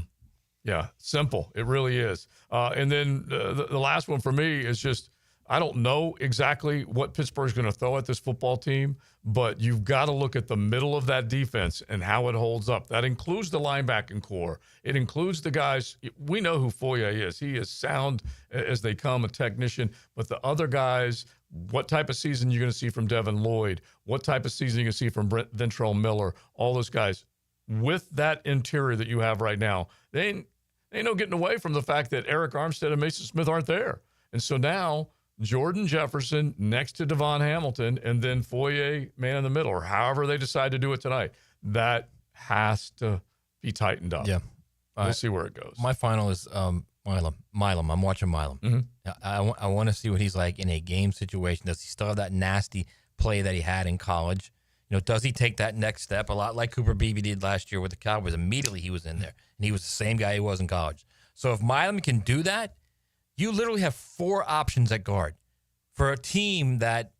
Yeah, simple. It really is. And then the last one for me is just, I don't know exactly what Pittsburgh's going to throw at this football team, but you've got to look at the middle of that defense and how it holds up. That includes the linebacking core. It includes the guys. We know who Foye is. He is sound as they come, a technician. But the other guys, what type of season you're going to see from Devin Lloyd, what type of season you're going to see from Ventrell Miller, all those guys. With that interior that you have right now, they ain't no getting away from the fact that Eric Armstead and Mason Smith aren't there. And so now Jordan Jefferson next to Devon Hamilton and then Foye man in the middle, or however they decide to do it tonight, that has to be tightened up. Yeah. We'll see where it goes. My final is Milam. I'm watching Milam. Mm-hmm. I want to see what he's like in a game situation. Does he still have that nasty play that he had in college? Does he take that next step? A lot like Cooper Beebe did last year with the Cowboys. Immediately he was in there, and he was the same guy he was in college. So if Milam can do that, you literally have 4 options at guard for a team that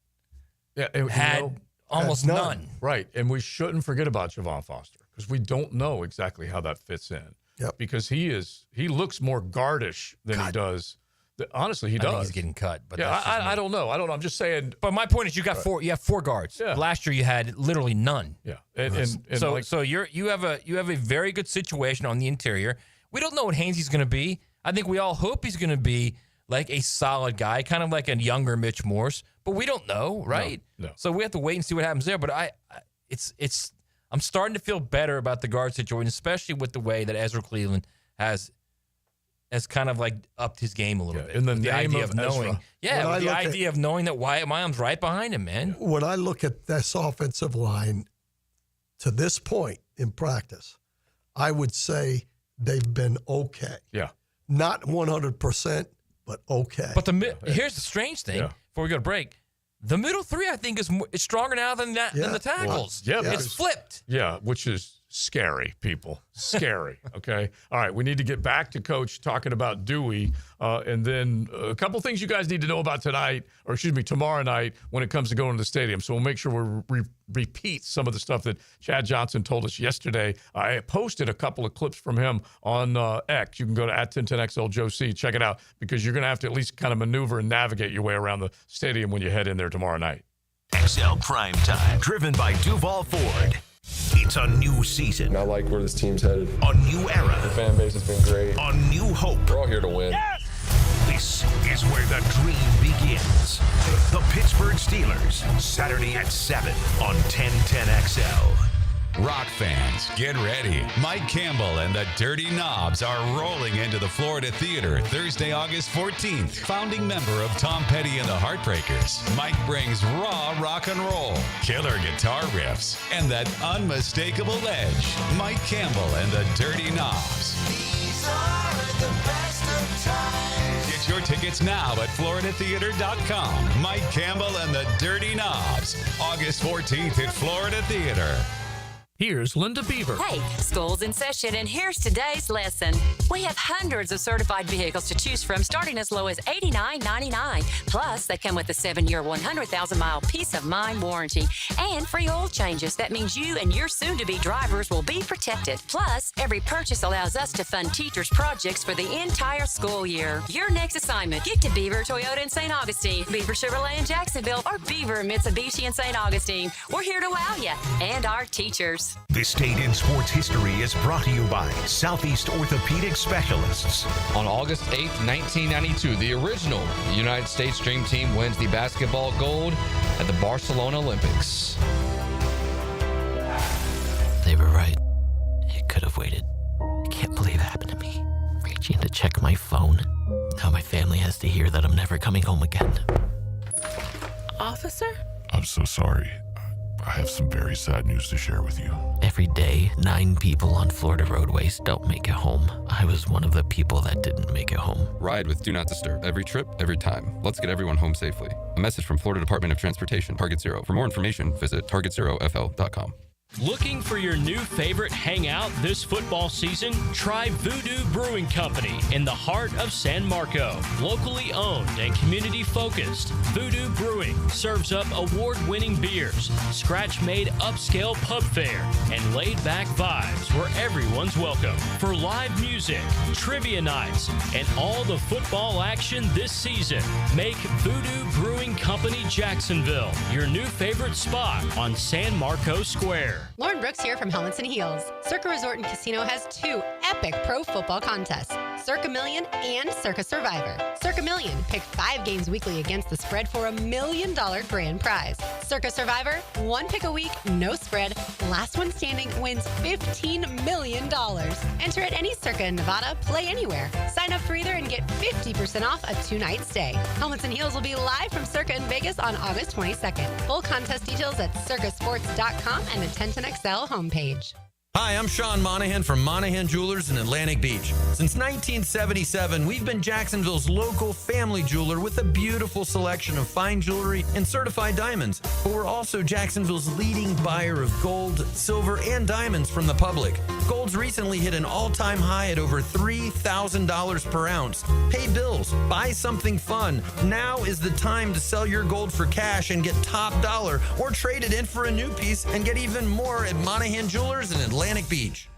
had almost none. Right, and we shouldn't forget about Javon Foster because we don't know exactly how that fits in. Yep. Because he looks more guardish than he does. Honestly, he I does. think he's getting cut, but yeah, that's just me. I don't know. I'm just saying. But my point is, you got 4. You have 4 guards. Yeah. Last year, you had literally none. Yeah, so you have a very good situation on the interior. We don't know what Hainsey's going to be. I think we all hope he's going to be like a solid guy, kind of like a younger Mitch Morse. But we don't know, right? No. So we have to wait and see what happens there. But I'm starting to feel better about the guard situation, especially with the way that Ezra Cleveland has kind of like upped his game a little bit. In the With name idea of knowing, Ezra. with the idea of knowing that Wyatt Milam's right behind him, man. When I look at this offensive line to this point in practice, I would say they've been okay. Yeah. Not 100%, but okay. But here's the strange thing. Before we go to break, the middle 3 I think is stronger now than the tackles. It's flipped. Yeah, which is scary, people. Scary. Okay. All right. We need to get back to Coach talking about Dewey, and then a couple things you guys need to know about tomorrow night when it comes to going to the stadium. So we'll make sure we repeat some of the stuff that Chad Johnson told us yesterday. I posted a couple of clips from him on X. You can go to @1010XL Joe C. Check it out because you're going to have to at least kind of maneuver and navigate your way around the stadium when you head in there tomorrow night. XL Primetime, driven by Duval Ford. It's a new season. I like where this team's headed. A new era. The fan base has been great. A new hope. We're all here to win. Yes! This is where the dream begins. The Pittsburgh Steelers, Saturday at 7 on 1010XL. Rock fans, get ready. Mike Campbell and the Dirty Knobs are rolling into the Florida Theater Thursday, August 14th. Founding member of Tom Petty and the Heartbreakers, Mike brings raw rock and roll, killer guitar riffs, and that unmistakable edge. Mike Campbell and the Dirty Knobs. These are the best of times. Get your tickets now at floridatheater.com. Mike Campbell and the Dirty Knobs, August 14th at Florida Theater. Here's Linda Beaver. Hey, school's in session, and here's today's lesson. We have hundreds of certified vehicles to choose from, starting as low as $89.99. Plus, they come with a 7-year, 100,000-mile peace of mind warranty and free oil changes. That means you and your soon-to-be drivers will be protected. Plus, every purchase allows us to fund teachers' projects for the entire school year. Your next assignment, get to Beaver Toyota in St. Augustine, Beaver Chevrolet in Jacksonville, or Beaver Mitsubishi in St. Augustine. We're here to wow you and our teachers. This date in sports history is brought to you by Southeast Orthopedic Specialists. On August 8th, 1992, the original United States Dream Team wins the basketball gold at the Barcelona Olympics. They were right. It could have waited. I can't believe it happened to me. Reaching to check my phone. Now my family has to hear that I'm never coming home again. Officer? I'm so sorry. I have some very sad news to share with you. Every day, 9 people on Florida roadways don't make it home. I was one of the people that didn't make it home. Ride with Do Not Disturb. Every trip, every time. Let's get everyone home safely. A message from Florida Department of Transportation, Target Zero. For more information, visit targetzerofl.com. Looking for your new favorite hangout this football season? Try Voodoo Brewing Company in the heart of San Marco. Locally owned and community focused, Voodoo Brewing serves up award-winning beers, scratch-made upscale pub fare, and laid-back vibes where everyone's welcome. For live music, trivia nights, and all the football action this season, make Voodoo Brewing Company Jacksonville your new favorite spot on San Marco Square. Lauren Brooks here from Helmets and Heels. Circa Resort and Casino has 2 epic pro football contests, Circa Million and Circa Survivor. Circa Million, pick 5 games weekly against the spread for $1 million grand prize. Circa Survivor, 1 pick a week, no spread. Last one standing wins $15 million. Enter at any Circa in Nevada, play anywhere. Sign up for either and get 50% off a 2-night stay. Helmets and Heels will be live from Circa in Vegas on August 22nd. Full contest details at circasports.com and the 1010XL homepage. Hi, I'm Sean Monahan from Monahan Jewelers in Atlantic Beach. Since 1977, we've been Jacksonville's local family jeweler with a beautiful selection of fine jewelry and certified diamonds. But we're also Jacksonville's leading buyer of gold, silver, and diamonds from the public. Gold's recently hit an all-time high at over $3,000 per ounce. Pay bills, buy something fun. Now is the time to sell your gold for cash and get top dollar, or trade it in for a new piece and get even more at Monahan Jewelers in Atlantic Beach.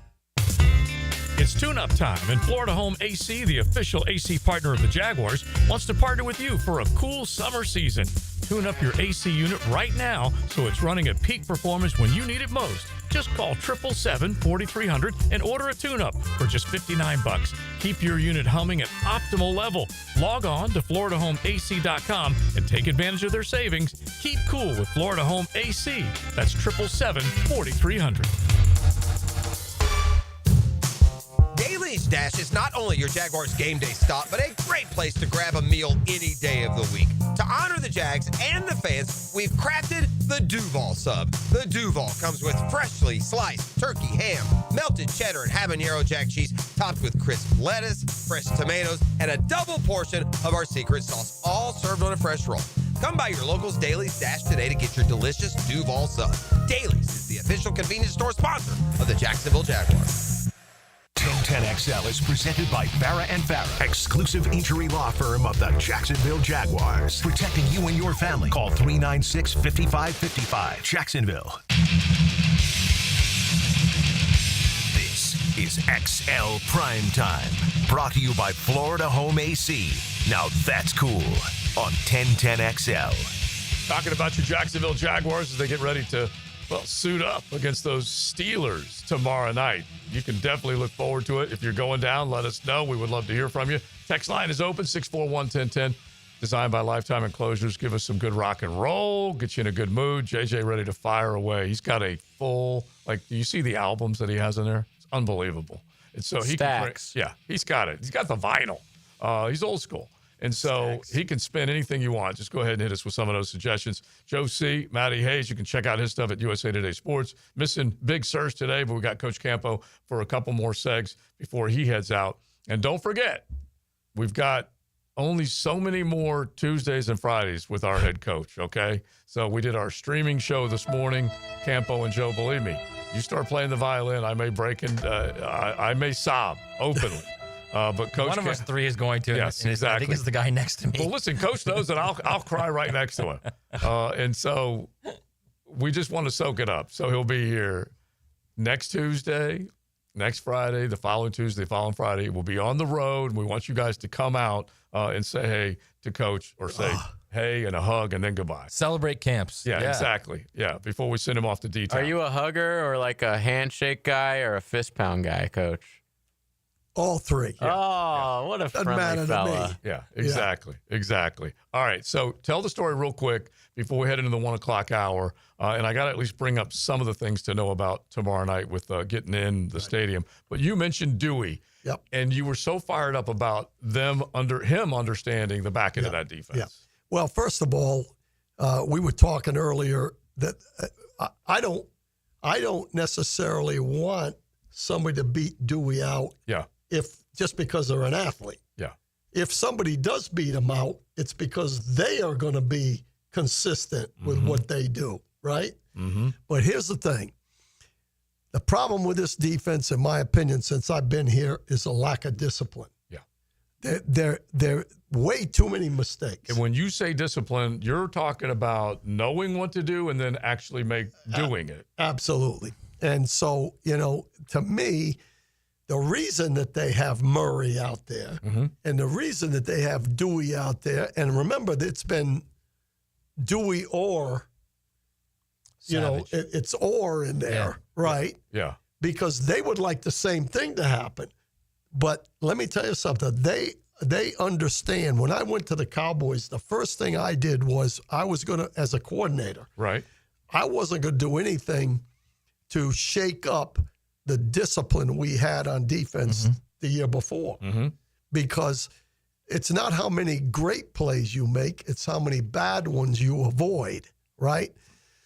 It's tune-up time, and Florida Home AC, the official AC partner of the Jaguars, wants to partner with you for a cool summer season. Tune up your AC unit right now so it's running at peak performance when you need it most. Just call 777-4300 and order a tune-up for just $59. Keep your unit humming at optimal level. Log on to FloridaHomeAC.com and take advantage of their savings. Keep cool with Florida Home AC. That's 777-4300. Daly's Dash is not only your Jaguars game day stop, but a great place to grab a meal any day of the week. To honor the Jags and the fans, we've crafted the Duval Sub. The Duval comes with freshly sliced turkey, ham, melted cheddar, and habanero jack cheese, topped with crisp lettuce, fresh tomatoes, and a double portion of our secret sauce, all served on a fresh roll. Come by your local's Daly's Dash today to get your delicious Duval Sub. Daly's is the official convenience store sponsor of the Jacksonville Jaguars. 1010XL is presented by Farah and Farah, exclusive injury law firm of the Jacksonville Jaguars. Protecting you and your family. Call 396-5555. Jacksonville. This is XL Primetime. Brought to you by Florida Home AC. Now that's cool on 1010XL. Talking about your Jacksonville Jaguars as they get ready to, suit up against those Steelers tomorrow night. You can definitely look forward to it. If you're going down, let us know. We would love to hear from you. Text line is open, 641-1010. Designed by Lifetime Enclosures. Give us some good rock and roll. Get you in a good mood. JJ ready to fire away. He's got a full, do you see the albums that he has in there? It's unbelievable. And so he Stacks. he's got it. He's got the vinyl. He's old school. And so he can spin anything you want. Just go ahead and hit us with some of those suggestions. Joe C., Matty Hayes, you can check out his stuff at USA Today Sports. Missing Big Surge today, but we got Coach Campo for a couple more segs before he heads out. And don't forget, we've got only so many more Tuesdays and Fridays with our head coach, okay? So we did our streaming show this morning, Campo and Joe, believe me, You start playing the violin, I may break and I may sob openly. But Coach, one of us three is going to. Yes, and exactly. I think it's the guy next to me. Well, listen, Coach knows that I'll cry right next to him, and so we just want to soak it up. So he'll be here next Tuesday, next Friday, the following Tuesday, the following Friday. We'll be on the road. We want you guys to come out and say hey to Coach, or say hey and a hug, and then goodbye. Celebrate camps. Yeah, exactly. Yeah, before we send him off to detail. Are you a hugger or like a handshake guy or a fist pound guy, Coach? All three. Oh, what a friendly fella. Yeah, exactly. All right, so tell the story real quick before we head into the 1 o'clock hour. And I got to at least bring up some of the things to know about tomorrow night with getting in the stadium. But you mentioned Dewey. Yep. And you were so fired up about him understanding the back end of that defense. Yeah. Well, first of all, we were talking earlier that I don't necessarily want somebody to beat Dewey out. Yeah. If just because they're an athlete. Yeah. If somebody does beat them out, it's because they are going to be consistent with what they do, right? Mm-hmm. But here's the thing. The problem with this defense, in my opinion, since I've been here, is a lack of discipline. Yeah. There way too many mistakes. And when you say discipline, you're talking about knowing what to do and then actually doing it. Absolutely. And so, to me, the reason that they have Murray out there and the reason that they have Dewey out there, and remember, it's been Dewey or, it's or in there, right? Yeah. Because they would like the same thing to happen. But let me tell you something. They understand. When I went to the Cowboys, the first thing I did was I was going to, as a coordinator, right? I wasn't going to do anything to shake up the discipline we had on defense the year before. Because it's not how many great plays you make, it's how many bad ones you avoid, right?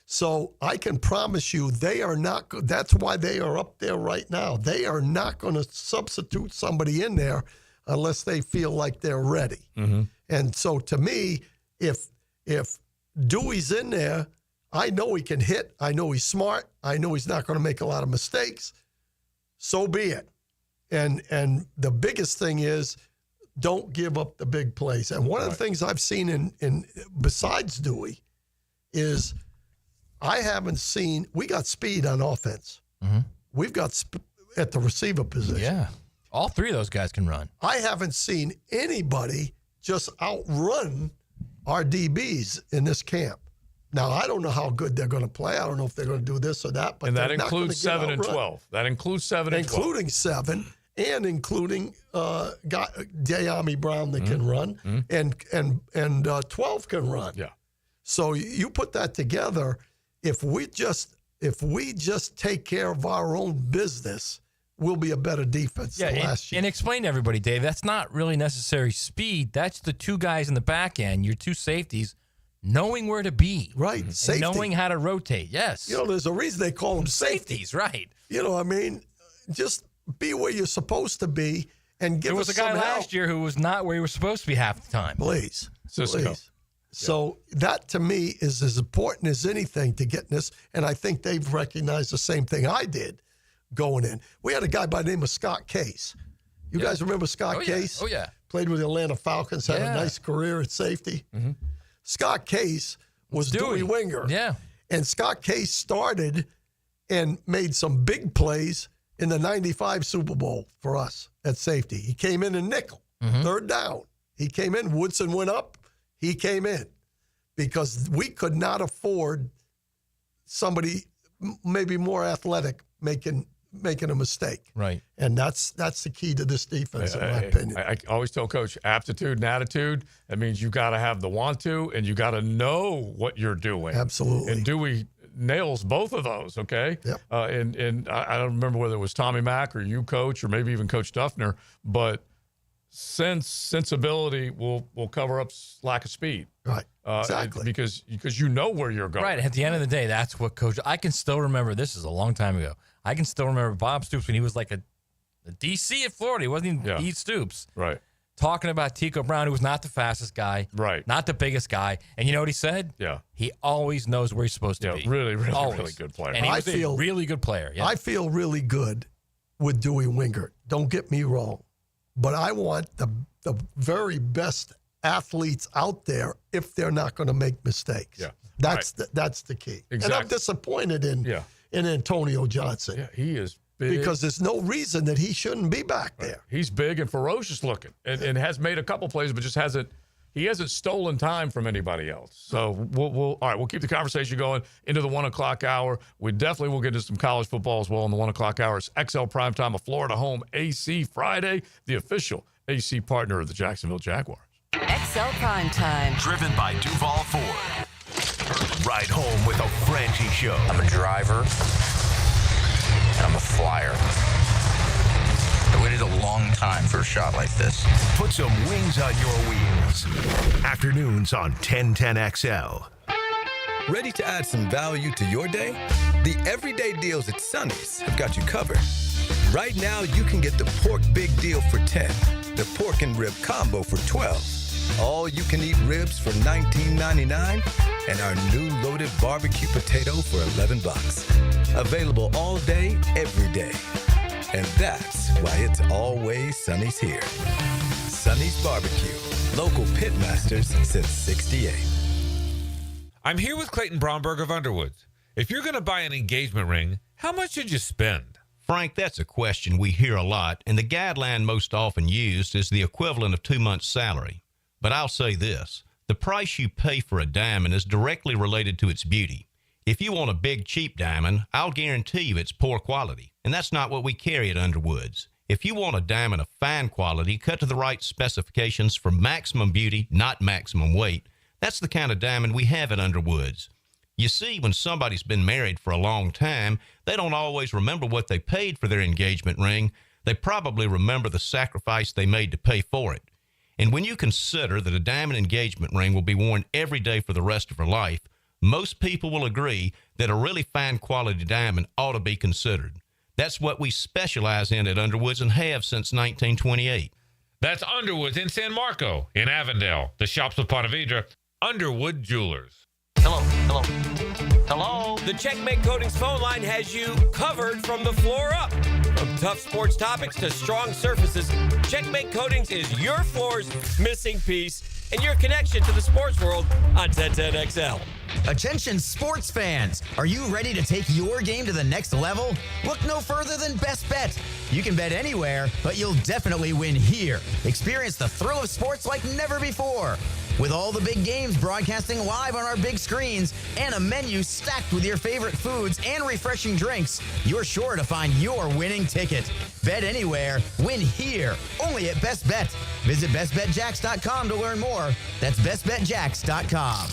So I can promise you they are not, that's why they are up there right now. They are not going to substitute somebody in there unless they feel like they're ready. And so to me, if Dewey's in there, I know he can hit. I know he's smart. I know he's not going to make a lot of mistakes. So be it. And the biggest thing is don't give up the big plays. And one of the things I've seen in besides Dewey is I haven't seen, we got speed on offense. We've got at the receiver position. Yeah. All three of those guys can run. I haven't seen anybody just outrun our DBs in this camp. Now, I don't know how good they're going to play. I don't know if they're going to do this or that. But and that includes 7 and 12. That includes 7 and 12. Including 7 and including De'Ami Brown that can run and 12 can run. Yeah. So you put that together, if we just take care of our own business, we'll be a better defense than last year. And explain to everybody, Dave, that's not really necessary speed. That's the two guys in the back end, your two safeties, knowing where to be. Right. And knowing how to rotate. Yes. There's a reason they call them safeties, right. Just be where you're supposed to be and give us some help. There was a guy last year who was not where he was supposed to be half the time. Please. Cisco. Please. So that, to me, is as important as anything to get this, and I think they've recognized the same thing I did going in. We had a guy by the name of Scott Case. You guys remember Scott Case? Oh, yeah. Played with the Atlanta Falcons, had a nice career at safety. Scott Case was Dewey Winger. Yeah. And Scott Case started and made some big plays in the 95 Super Bowl for us at safety. He came in nickel, third down. He came in, Woodson went up, he came in because we could not afford somebody maybe more athletic making a mistake. Right. And that's the key to this defense, in my opinion. I always tell Coach, aptitude and attitude, that means you got to have the want to and you got to know what you're doing. Absolutely. And Dewey nails both of those, okay? Yep. And I don't remember whether it was Tommy Mack or you, Coach, or maybe even Coach Duffner, but sensibility will cover up lack of speed. Right. Exactly. Because you know where you're going. Right. At the end of the day, that's what Coach. I can still remember. This is a long time ago. I can still remember Bob Stoops when he was like a DC at Florida. He wasn't even Pete Stoops. Right. talking about Tico Brown, who was not the fastest guy, right? Not the biggest guy. And you know what he said? Yeah. He always knows where he's supposed to be. Really, really, Always. really good player. And he was a really good player. Yeah. I feel really good with Dewey Wingert. Don't get me wrong. But I want the very best athletes out there if they're not going to make mistakes. Yeah. That's the key. Exactly. And I'm disappointed in Antonio Johnson. Yeah, he is big. Because there's no reason that he shouldn't be back there. He's big and ferocious looking and has made a couple plays, but just hasn't stolen time from anybody else. So all right, we'll keep the conversation going into the 1 o'clock hour. We definitely will get into some college football as well in the 1 o'clock hour. It's XL Primetime, a Florida home AC Friday, the official AC partner of the Jacksonville Jaguars. XL Primetime. Driven by Duval Ford. Ride home with a Frangie Show. I'm a driver, and I'm a flyer. I waited a long time for a shot like this. Put some wings on your wheels. Afternoons on 1010XL. Ready to add some value to your day? The everyday deals at Sonny's have got you covered. Right now, you can get the pork big deal for 10, the pork and rib combo for 12, all you can eat ribs for $19.99, and our new loaded barbecue potato for $11. Available all day, every day. And that's why it's always Sonny's here. Sonny's Barbecue, local pitmasters since '68. I'm here with Clayton Bromberg of Underwoods. If you're going to buy an engagement ring, how much should you spend? Frank, that's a question we hear a lot, and the guideline most often used is the equivalent of 2 months' salary. But I'll say this, the price you pay for a diamond is directly related to its beauty. If you want a big, cheap diamond, I'll guarantee you it's poor quality, and that's not what we carry at Underwoods. If you want a diamond of fine quality, cut to the right specifications for maximum beauty, not maximum weight, that's the kind of diamond we have at Underwoods. You see, when somebody's been married for a long time, they don't always remember what they paid for their engagement ring. They probably remember the sacrifice they made to pay for it. And when you consider that a diamond engagement ring will be worn every day for the rest of her life, most people will agree that a really fine quality diamond ought to be considered. That's what we specialize in at Underwoods and have since 1928. That's Underwoods in San Marco, in Avondale, the shops of Ponte Vedra, Underwood Jewelers. Hello. The Checkmate Coatings phone line has you covered from the floor up. From tough sports topics to strong surfaces, Checkmate Coatings is your floor's missing piece and your connection to the sports world on 1010XL. Attention sports fans, are you ready to take your game to the next level? Look no further than Best Bet. You can bet anywhere, but you'll definitely win here. Experience the thrill of sports like never before. With all the big games broadcasting live on our big screens and a menu stacked with your favorite foods and refreshing drinks, you're sure to find your winning ticket. Bet anywhere, win here, only at Best Bet. Visit bestbetjacks.com to learn more. That's bestbetjacks.com.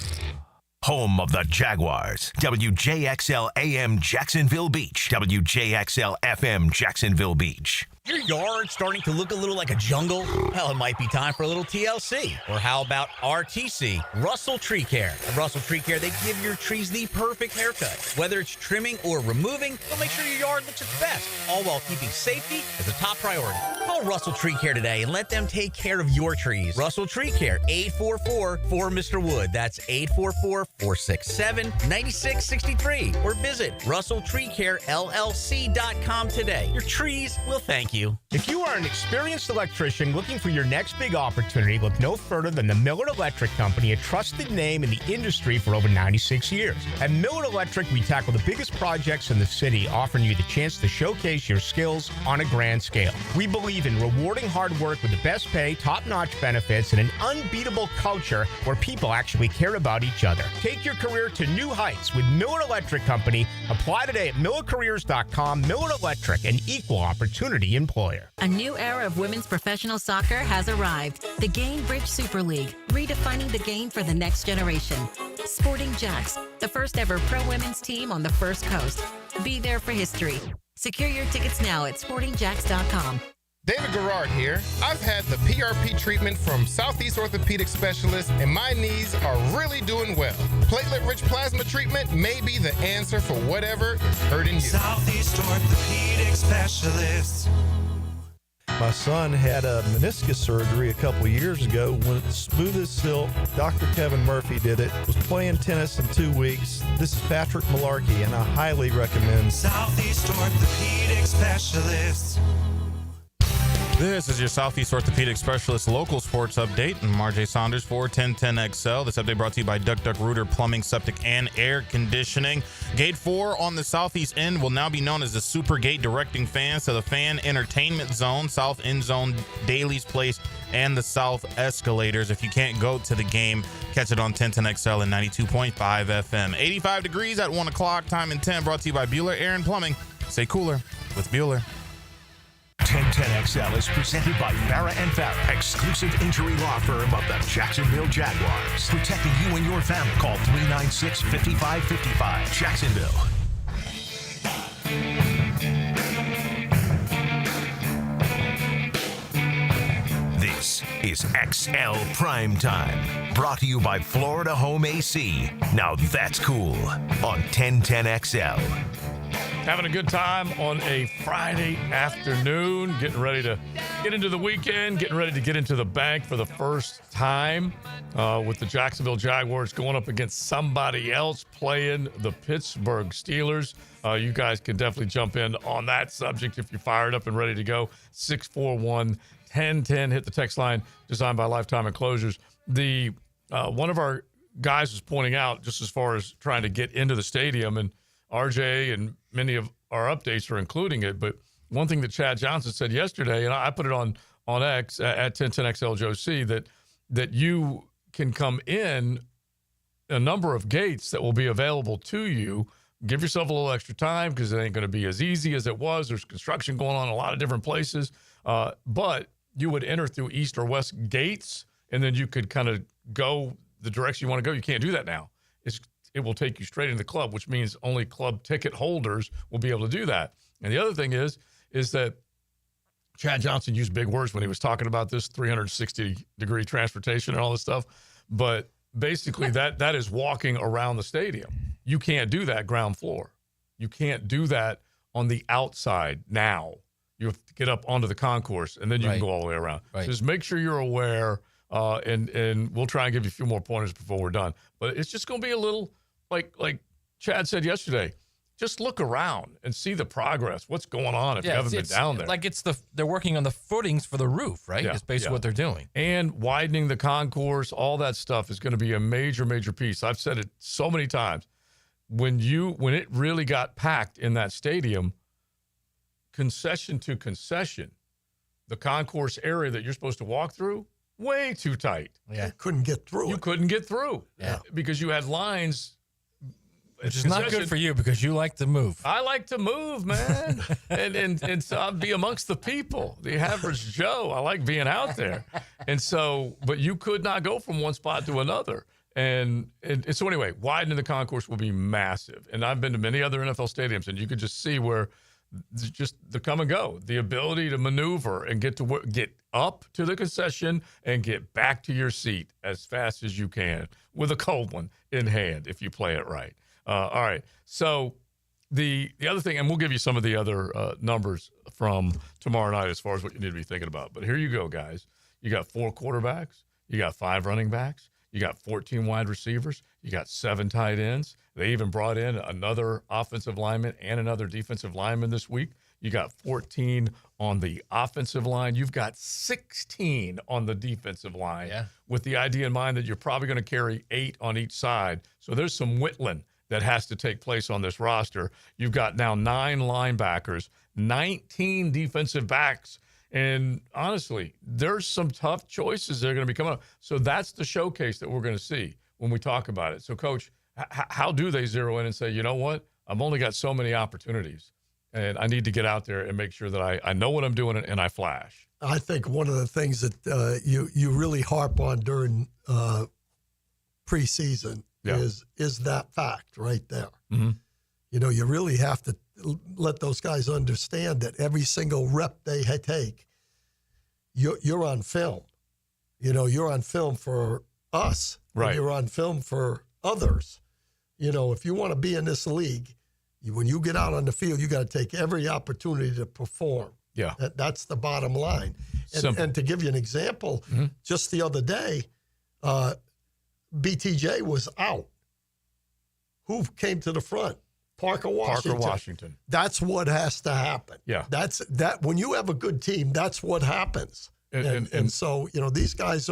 Home of the Jaguars. WJXL AM Jacksonville Beach. WJXL FM Jacksonville Beach. Your yard starting to look a little like a jungle? Well, it might be time for a little TLC. Or how about RTC, Russell Tree Care? At Russell Tree Care, they give your trees the perfect haircut. Whether it's trimming or removing, they'll make sure your yard looks its best, all while keeping safety as a top priority. Call Russell Tree Care today and let them take care of your trees. Russell Tree Care, 844-4Mr. Wood. That's 844-467-9663. Or visit RussellTreeCareLLC.com today. Your trees will thank you. If you are an experienced electrician looking for your next big opportunity, look no further than the Miller Electric Company, a trusted name in the industry for over 96 years. At Miller Electric, we tackle the biggest projects in the city, offering you the chance to showcase your skills on a grand scale. We believe in rewarding hard work with the best pay, top-notch benefits, and an unbeatable culture where people actually care about each other. Take your career to new heights with Miller Electric Company. Apply today at millercareers.com. Miller Electric, an equal opportunity employer. A new era of women's professional soccer has arrived. The Gainbridge Super League, redefining the game for the next generation. Sporting Jacks, the first ever pro women's team on the First Coast. Be there for history. Secure your tickets now at sportingjacks.com. David Garrard here. I've had the PRP treatment from Southeast Orthopedic Specialists, and my knees are really doing well. Platelet-rich plasma treatment may be the answer for whatever is hurting you. Southeast Orthopedic Specialists. My son had a meniscus surgery a couple years ago. Went smooth as silk. Dr. Kevin Murphy did it. Was playing tennis in 2 weeks. This is Patrick Malarkey, and I highly recommend Southeast Orthopedic Specialists. This is your Southeast Orthopedic Specialist local sports update. I'm RJ Saunders for 1010XL. This update brought to you by Duck Duck Rooter Plumbing, Septic, and Air Conditioning. Gate 4 on the southeast end will now be known as the Super Gate, directing fans to the Fan Entertainment Zone, South End Zone, Daly's Place, and the South Escalators. If you can't go to the game, catch it on 1010XL and 92.5 FM. 85 degrees at 1 o'clock, time in 10, brought to you by Bueller Air and Plumbing. Stay cooler with Bueller. 1010XL is presented by Farah and Farah, exclusive injury law firm of the Jacksonville Jaguars. Protecting you and your family. Call 396-5555. Jacksonville. This is XL Primetime, brought to you by Florida Home AC. Now that's cool on 1010XL. Having a good time on a Friday afternoon, getting ready to get into the weekend, getting ready to get into the bank for the first time with the Jacksonville Jaguars going up against somebody else playing the Pittsburgh Steelers. You guys can definitely jump in on that subject if you're fired up and ready to go. 641-1010, hit the text line, designed by Lifetime Enclosures. One of our guys was pointing out, just as far as trying to get into the stadium, and RJ and many of our updates are including it. But one thing that Chad Johnson said yesterday, and I put it on X at 1010XL Joe C, that you can come in a number of gates that will be available to you. Give yourself a little extra time because it ain't going to be as easy as it was. There's construction going on in a lot of different places. But you would enter through east or west gates, and then you could kind of go the direction you want to go. You can't do that now. It will take you straight into the club, which means only club ticket holders will be able to do that. And the other thing is that Chad Johnson used big words when he was talking about this 360-degree transportation and all this stuff. But basically, that is walking around the stadium. You can't do that ground floor. You can't do that on the outside now. You have to get up onto the concourse, and then you can go all the way around. Right. So just make sure you're aware, and we'll try and give you a few more pointers before we're done. But it's just going to be a little, like Chad said yesterday, just look around and see the progress. What's going on if you haven't been down there? Like they're working on the footings for the roof, right? It's basically what they're doing. And widening the concourse, all that stuff is going to be a major, major piece. I've said it so many times. When it really got packed in that stadium, concession to concession, the concourse area that you're supposed to walk through, way too tight. Yeah. You couldn't get through. You couldn't get through because you had lines. Which is not good for you because you like to move. I like to move, man. and so I'll be amongst the people, the average Joe. I like being out there. And so, but you could not go from one spot to another. And so anyway, widening the concourse will be massive. And I've been to many other NFL stadiums, and you could just see where just the come and go, the ability to maneuver and get up to the concession and get back to your seat as fast as you can with a cold one in hand if you play it right. All right. So the other thing, and we'll give you some of the other numbers from tomorrow night as far as what you need to be thinking about. But here you go, guys. You got 4 quarterbacks. You got 5 running backs. You got 14 wide receivers. You got 7 tight ends. They even brought in another offensive lineman and another defensive lineman this week. You got 14 on the offensive line. You've got 16 on the defensive line with the idea in mind that you're probably going to carry 8 on each side. So there's some whittling that has to take place on this roster. You've got now 9 linebackers, 19 defensive backs, and honestly, there's some tough choices that are going to be coming up. So that's the showcase that we're going to see when we talk about it. So, Coach, how do they zero in and say, you know what, I've only got so many opportunities, and I need to get out there and make sure that I know what I'm doing and I flash? I think one of the things that you really harp on during preseason is that fact right there. Mm-hmm. You know, you really have to let those guys understand that every single rep they take, you're on film. You know, you're on film for us. Right. You're on film for others. You know, if you want to be in this league, when you get out on the field, you got to take every opportunity to perform. Yeah. That's the bottom line. Simple. And to give you an example, just the other day, BTJ was out. Who came to the front? Parker Washington. That's what has to happen. Yeah. That's when you have a good team, that's what happens. And so, these guys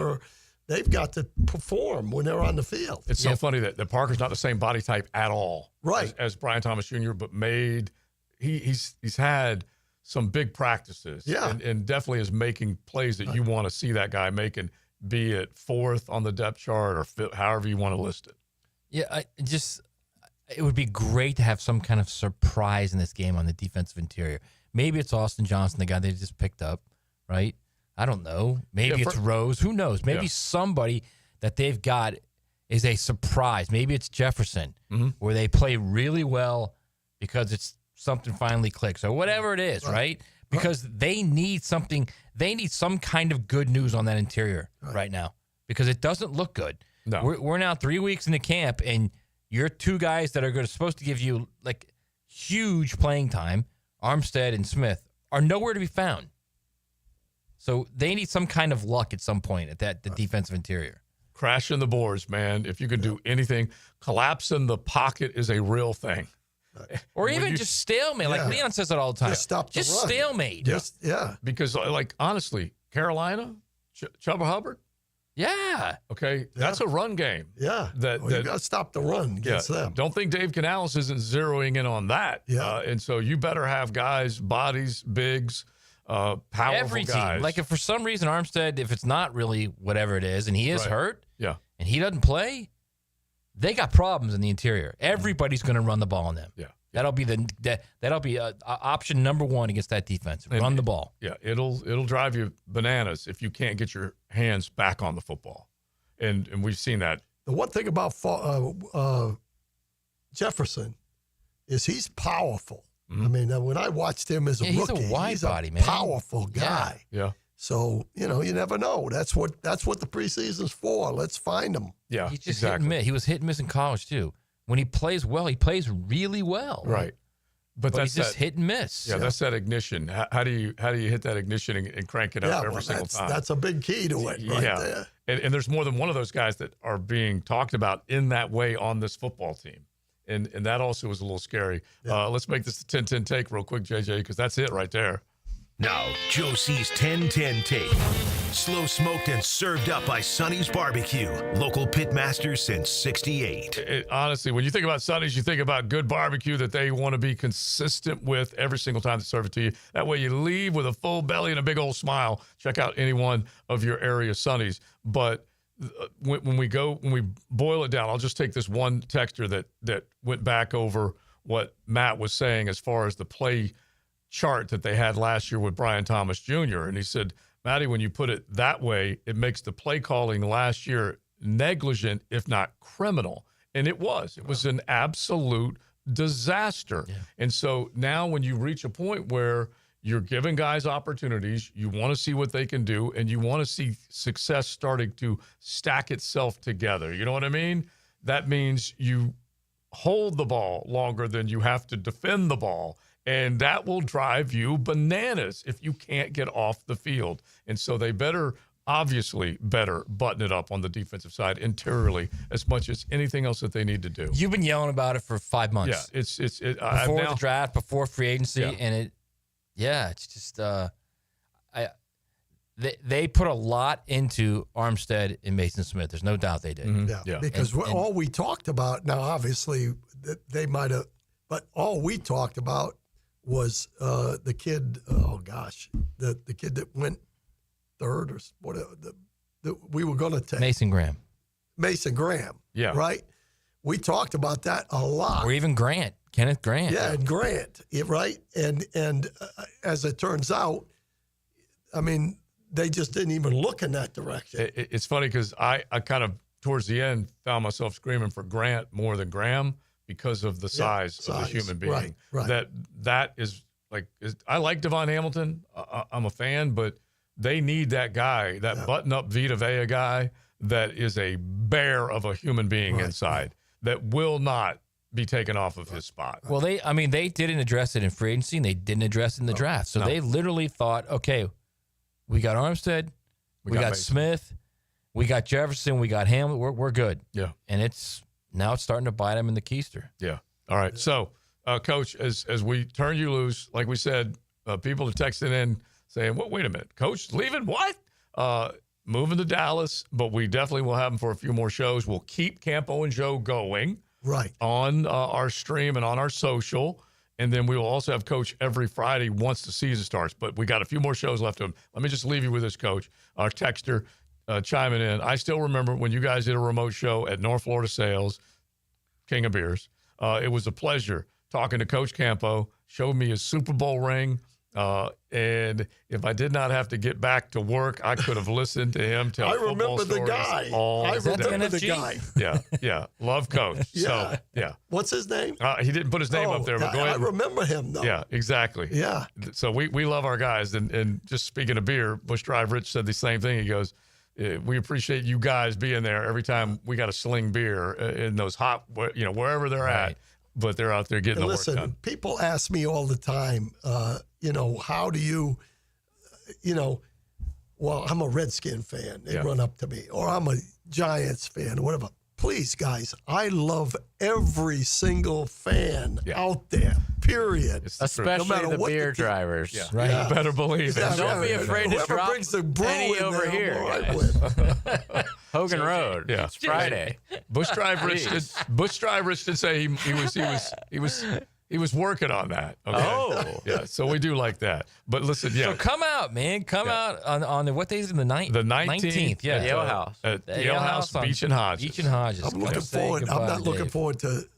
they've got to perform when they're on the field. It's so funny that Parker's not the same body type at all, right, as Brian Thomas Jr., but he's had some big practices, and definitely is making plays that you want to see that guy making, be it fourth on the depth chart or fifth, however you want to list it. Yeah, it would be great to have some kind of surprise in this game on the defensive interior. Maybe it's Austin Johnson, the guy they just picked up, right? I don't know. Maybe it's Rose. Who knows? Maybe somebody that they've got is a surprise. Maybe it's Jefferson, where they play really well because it's something finally clicks or whatever it is, right? Because they need something. They need some kind of good news on that interior right now because it doesn't look good. No. We're now 3 weeks into camp, and your two guys that are supposed to give you like huge playing time, Armstead and Smith, are nowhere to be found. So they need some kind of luck at some point at the defensive interior. Crashing the boards, man. If you can do anything, collapsing the pocket is a real thing. Or even just stalemate. Like Leon says it all the time. Just stop the run. Stalemate. Because, honestly, Carolina, Chuba Hubbard. Yeah. Okay. That's a run game. Yeah. You got to stop the run against them. Don't think Dave Canales isn't zeroing in on that. Yeah. And so you better have guys, bodies, bigs, powerful Every guys. team. Like if for some reason Armstead, if it's not really whatever it is, and he is hurt, and he doesn't play, they got problems in the interior. Everybody's going to run the ball on them. Yeah. That'll be option number one against that defense. Run the ball. Yeah, it'll drive you bananas if you can't get your hands back on the football, and we've seen that. The one thing about Jefferson is he's powerful. I mean, when I watched him as a rookie, he's a wide body, man. Powerful guy. Yeah. So you never know. That's what the preseason's for. Let's find him. Yeah, He's just hit and miss. He was hit and miss in college too. When he plays well, he plays really well. Right. But that's he's just hit and miss. Yeah, that's that ignition. How do you hit that ignition and crank it up every single time? That's a big key to it right there. And there's more than one of those guys that are being talked about in that way on this football team. And that also is a little scary. Let's make this a 10-10 take real quick, JJ, because that's it right there. Now, Joe C's 10-10 take. Slow smoked and served up by Sonny's Barbecue. Local pitmaster since 68. Honestly, when you think about Sonny's, you think about good barbecue that they want to be consistent with every single time they serve it to you. That way you leave with a full belly and a big old smile. Check out any one of your area Sonny's. But when we boil it down, I'll just take this one texter that went back over what Matt was saying as far as the play chart that they had last year with Brian Thomas Jr. And he said, Matty, when you put it that way, it makes the play calling last year negligent, if not criminal. And it was. It was an absolute disaster. Yeah. And so now when you reach a point where you're giving guys opportunities, you want to see what they can do, and you want to see success starting to stack itself together. You know what I mean? That means you hold the ball longer than you have to defend the ball. And that will drive you bananas if you can't get off the field. And so they obviously better button it up on the defensive side interiorly as much as anything else that they need to do. You've been yelling about it for 5 months. Yeah, it's before the draft, before free agency, and it's just they put a lot into Armstead and Mason Smith. There's no doubt they did. Mm-hmm. Because all we talked about now, obviously they might have, but all we talked about was the kid. Oh gosh, the kid that went third or whatever. We were going to take Mason Graham. Yeah. Right. We talked about that a lot. Or even Kenneth Grant. Yeah, and Grant. Right. And as it turns out, I mean, they just didn't even look in that direction. It's funny because I kind of towards the end found myself screaming for Grant more than Graham. Because of the size of the human being. Right. That is I like Devon Hamilton. I'm a fan, but they need that guy, that button-up Vita Vea guy that is a bear of a human being inside that will not be taken off of his spot. Well, they didn't address it in free agency, and they didn't address it in the draft. So they literally thought, okay, we got Armstead, we got Mason. Smith, we got Jefferson, we got Hamlet. We're good. Yeah. And it's starting to bite them in the keister. Yeah. All right. So, Coach, as we turn you loose, like we said, people are texting in saying, "Well, wait a minute, Coach leaving? What? Moving to Dallas?" But we definitely will have him for a few more shows. We'll keep Campo and Joe going on our stream and on our social. And then we will also have Coach every Friday once the season starts. But we got a few more shows left of him. Let me just leave you with this, Coach. Our texter chiming in. I still remember when you guys did a remote show at North Florida Sales, King of Beers. It was a pleasure talking to Coach Campo, showed me his Super Bowl ring. And if I did not have to get back to work, I could have listened to him tell football remember the stories guy. all I day. remember the guy. Yeah. Love Coach. Yeah. So, yeah. What's his name? He didn't put his name up there, but go ahead. I remember him, though. Yeah, exactly. Yeah. So we love our guys. And just speaking of beer, Bush Drive Rich said the same thing. He goes, we appreciate you guys being there every time we got to sling beer in those hot, wherever they're at. But they're out there getting the work done. People ask me all the time, how do you, well, I'm a Redskin fan. They run up to me. Or I'm a Giants fan or whatever. Please, guys, I love every single fan out there, period. Especially no matter the what beer drivers. Yeah. Right. You better believe it. Don't be afraid to Whoever drop brings the brew any in over there, here. I'm all right guys. with. Hogan Road. Yeah. It's Friday. Bush Drive Rich did say he was working on that. Okay? Oh. Yeah. So we do like that. But listen, So come out, man. Come out on the, what day is it? The 19th. Yeah. At the Ale House. At the Ale House, Beach and Hodges. Beach and Hodges. I'm looking forward. I'm not looking forward to.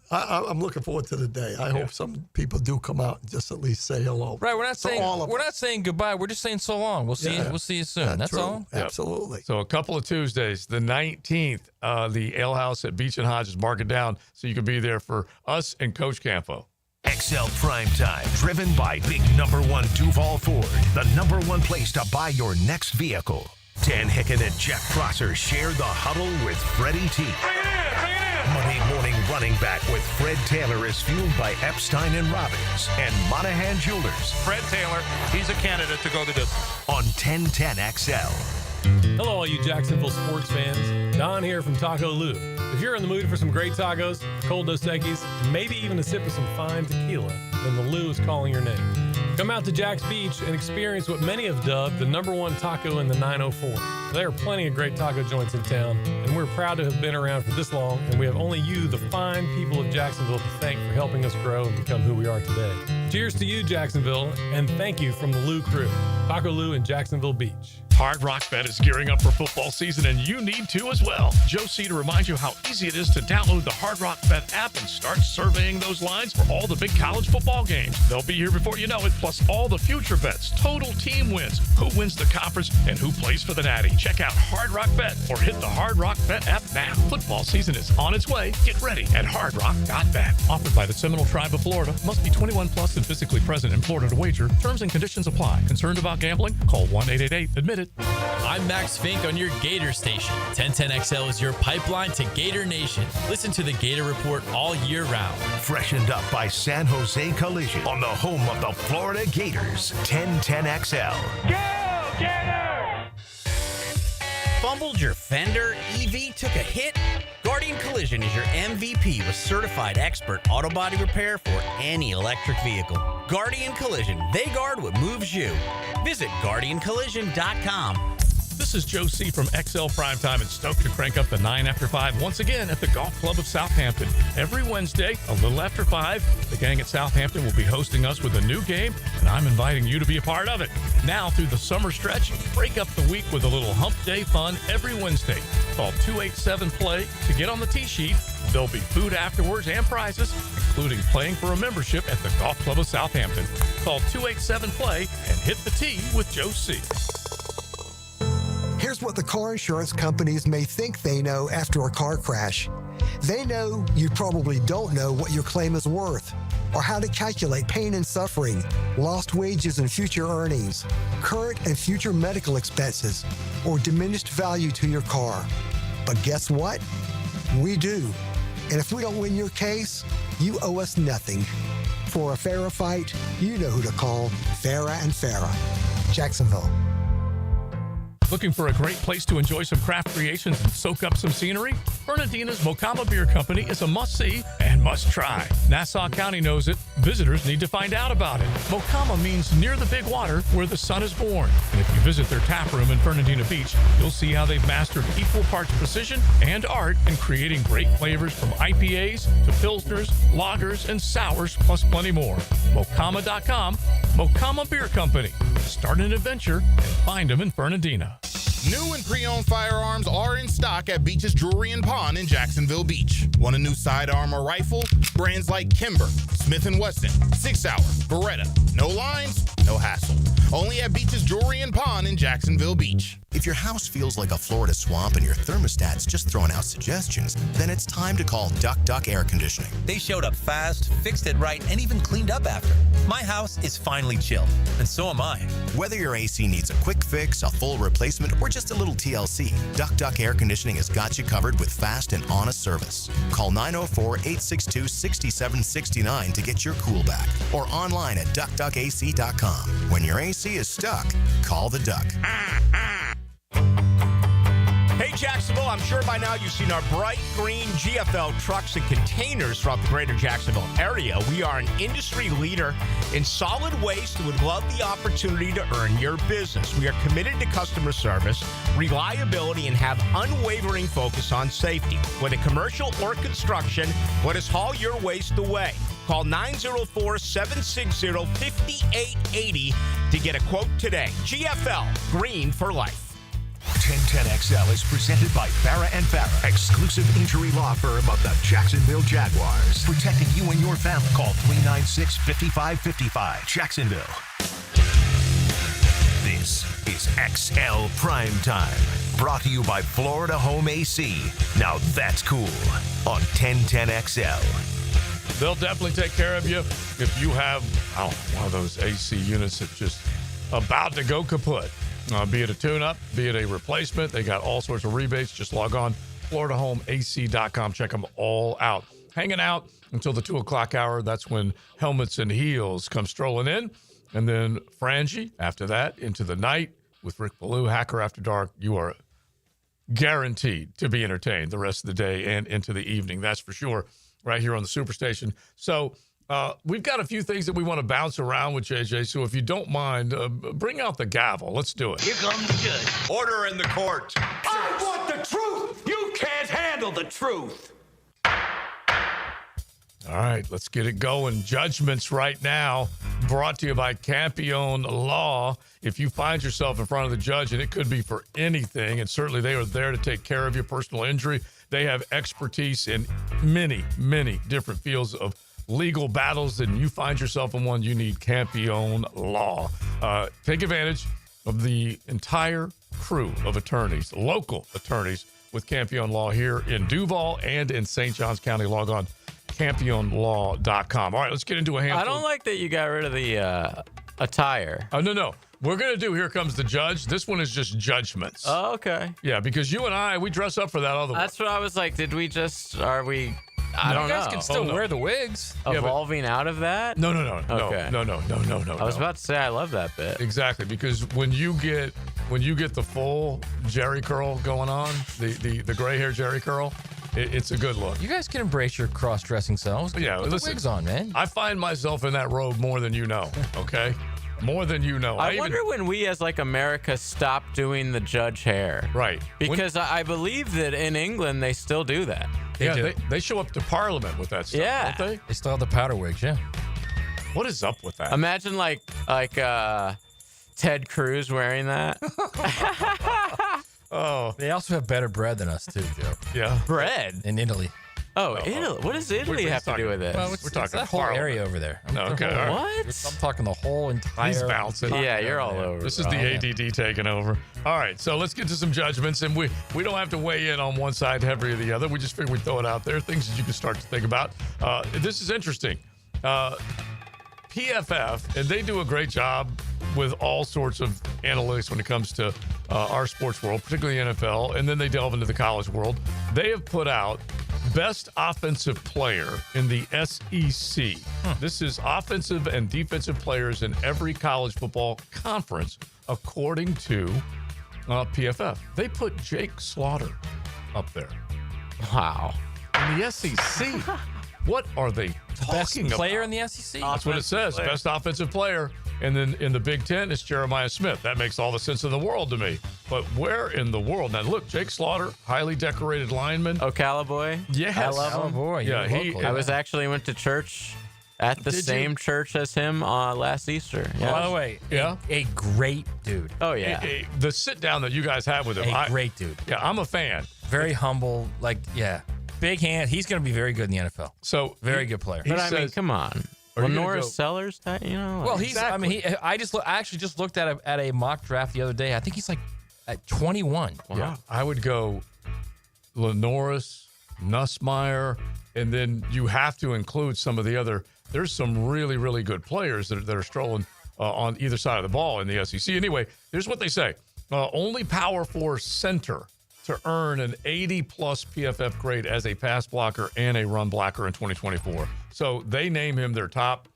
I'm looking forward to the day. I hope some people do come out and just at least say hello. Right. We're not to saying all of we're not saying goodbye. We're just saying so long. We'll see. Yeah. We'll see you soon. That's true. all. Absolutely. So a couple of Tuesdays, the 19th, the Ale House at Beach and Hodges. Mark it down so you can be there for us and Coach Campo. XL Primetime, driven by big #1 Duval Ford, the #1 place to buy your next vehicle. Dan Hicken and Jeff Prosser share the huddle with Freddie T. Monday morning running back with Fred Taylor is fueled by Epstein and Robbins and Monahan Jewelers. Fred Taylor, he's a candidate to go the distance. On 1010XL. Hello, all you Jacksonville sports fans. Don here from Taco Lou. If you're in the mood for some great tacos, cold Dos Equis, maybe even a sip of some fine tequila, then the Lou is calling your name. Come out to Jack's Beach and experience what many have dubbed the #1 taco in the 904. There are plenty of great taco joints in town, and we're proud to have been around for this long, and we have only you, the fine people of Jacksonville, to thank for helping us grow and become who we are today. Cheers to you, Jacksonville, and thank you from the Lou crew. Taco Lou in Jacksonville Beach. Hard Rock Bet is gearing up for football season, and you need to as well. Joe C to remind you how easy it is to download the Hard Rock Bet app and start surveying those lines for all the big college football games. They'll be here before you know it, plus all the future bets, total team wins, who wins the conference, and who plays for the Natty. Check out Hard Rock Bet or hit the Hard Rock Bet app now. Football season is on its way. Get ready at hardrock.bet. Offered by the Seminole Tribe of Florida. Must be 21 plus and physically present in Florida to wager. Terms and conditions apply. Concerned about gambling? Call 1-888-ADMIT-IT. I'm Max Fink on your Gator station. 1010XL is your pipeline to Gator Nation. Listen to the Gator Report all year round. Freshened up by San Jose Collision on the home of the Florida Gators. 1010XL. Go, Gator! Fumbled your fender? EV took a hit? Guardian Collision is your MVP with certified expert auto body repair for any electric vehicle. Guardian Collision, they guard what moves you. Visit GuardianCollision.com. This is Joe C. from XL Primetime and stoked to crank up the 9 after 5 once again at the Golf Club of Southampton. Every Wednesday, a little after 5, the gang at Southampton will be hosting us with a new game, and I'm inviting you to be a part of it. Now, through the summer stretch, break up the week with a little hump day fun every Wednesday. Call 287-PLAY to get on the tee sheet. There'll be food afterwards and prizes, including playing for a membership at the Golf Club of Southampton. Call 287-PLAY and hit the tee with Joe C. Here's what the car insurance companies may think they know after a car crash. They know you probably don't know what your claim is worth, or how to calculate pain and suffering, lost wages and future earnings, current and future medical expenses, or diminished value to your car. But guess what? We do. And if we don't win your case, you owe us nothing. For a fairer fight, you know who to call. Farah and Farah. Jacksonville. Looking for a great place to enjoy some craft creations and soak up some scenery? Fernandina's Mocama Beer Company is a must-see and must-try. Nassau County knows it. Visitors need to find out about it. Mocama means near the big water where the sun is born. And if you visit their tap room in Fernandina Beach, you'll see how they've mastered equal parts precision and art in creating great flavors from IPAs to Pilsners, lagers, and sours, plus plenty more. Mocama.com, Mocama Beer Company. Start an adventure and find them in Fernandina. New and pre-owned firearms are in stock at Beach's Jewelry and Pawn in Jacksonville Beach. Want a new sidearm or rifle? Brands like Kimber, Smith & Wesson, 6 Hour, Beretta. No lines, no hassle. Only at Beach's Jewelry and Pawn in Jacksonville Beach. If your house feels like a Florida swamp and your thermostat's just throwing out suggestions, then it's time to call Duck Duck Air Conditioning. They showed up fast, fixed it right, and even cleaned up after. My house is finally chilled, and so am I. Whether your AC needs a quick fix, a full replacement, or just a little TLC, Duck Duck Air Conditioning has got you covered with fast and honest service. Call 904-862-6769 to get your cool back, or online at duckduckac.com. When your AC is stuck, call the Duck. Hey, Jacksonville, I'm sure by now you've seen our bright green GFL trucks and containers throughout the greater Jacksonville area. We are an industry leader in solid waste and would love the opportunity to earn your business. We are committed to customer service, reliability, and have unwavering focus on safety. Whether commercial or construction, let us haul your waste away. Call 904-760-5880 to get a quote today. GFL, green for life. 1010XL is presented by Farah and Farah, exclusive injury law firm of the Jacksonville Jaguars. Protecting you and your family. Call 396-5555. Jacksonville. This is XL Primetime. Brought to you by Florida Home AC. Now that's cool. On 1010XL. They'll definitely take care of you if you have one of those AC units that's just about to go kaput. Be it a tune-up, be it a replacement. They got all sorts of rebates. Just log on, FloridaHomeAC.com. Check them all out. Hanging out until the 2 o'clock hour. That's when Helmets and Heels come strolling in. And then Frangie, after that, into the night with Rick Ballou, Hacker After Dark. You are guaranteed to be entertained the rest of the day and into the evening. That's for sure, right here on the Superstation. So we've got a few things that we want to bounce around with, JJ. So if you don't mind, bring out the gavel. Let's do it. Here comes the judge. Order in the court. I want the truth. You can't handle the truth. All right, let's get it going. Judgments right now brought to you by Campione Law. If you find yourself in front of the judge, and it could be for anything, and certainly they are there to take care of your personal injury. They have expertise in many, many different fields of legal battles, and you find yourself in one, you need Campione Law. Take advantage of the entire crew of attorneys, local attorneys with Campione Law here in Duval and in St. Johns County. Log on, CampioneLaw.com. All right, let's get into a handful. I don't like that you got rid of the attire. Oh, no. We're going to do Here Comes the Judge. This one is just judgments. Oh, okay. Yeah, because you and I, we dress up for that other one. That's what I was like. Are we... I don't know. You guys can still wear the wigs. Evolving out of that? No. Okay. No. I was about to say I love that bit. Exactly, because when you get the full Jerry curl going on, the gray hair Jerry curl, it's a good look. You guys can embrace your cross-dressing selves. Yeah, Put listen, the wigs on, man. I find myself in that robe more than you know. Okay, more than you know. I wonder when we, as like America, stop doing the judge hair. Right. Because I believe that in England they still do that. They show up to Parliament with that stuff, don't they? They still have the powder wigs, yeah. What is up with that? Imagine like Ted Cruz wearing that. Oh. They also have better bread than us, too, Joe. Yeah. Bread? In Italy. Oh, Italy. What does Italy have to do with it? Well, we're talking that whole area over there. Okay. All right. I'm talking the whole entire... He's bouncing. Yeah, you're all over. This is the ADD taking over. All right, so let's get to some judgments, and we don't have to weigh in on one side heavy or the other. We just figured we'd throw it out there, things that you can start to think about. This is interesting. PFF, and they do a great job with all sorts of analytics when it comes to our sports world, particularly NFL, and then they delve into the college world. They have put out best offensive player in the SEC. This is offensive and defensive players in every college football conference, according to PFF. They put Jake Slaughter up there. Wow. In the SEC. What are they talking about? Best player in the SEC? That's what it says. player. Best offensive player. And then in the Big Ten, it's Jeremiah Smith. That makes all the sense in the world to me. But where in the world? Now, look, Jake Slaughter, highly decorated lineman. Ocala boy. Yes. I love him. boy. Yeah, I went to church at the same church as him last Easter. Yeah. By the way, a great dude. Oh, yeah. The sit down that you guys have with him. Great dude. Yeah, I'm a fan. Very humble. Big hand. He's going to be very good in the NFL. So very good player. But I mean, come on. Lenora Sellers, Well, he's. Exactly. I actually just looked at a mock draft the other day. I think he's like at 21. Wow. Yeah, I would go Lenoris, Nussmeier, and then you have to include some of the other. There's some really, really good players that are strolling on either side of the ball in the SEC. Anyway, here's what they say. Only Power 4 center to earn an 80-plus PFF grade as a pass blocker and a run blocker in 2024. So they name him their top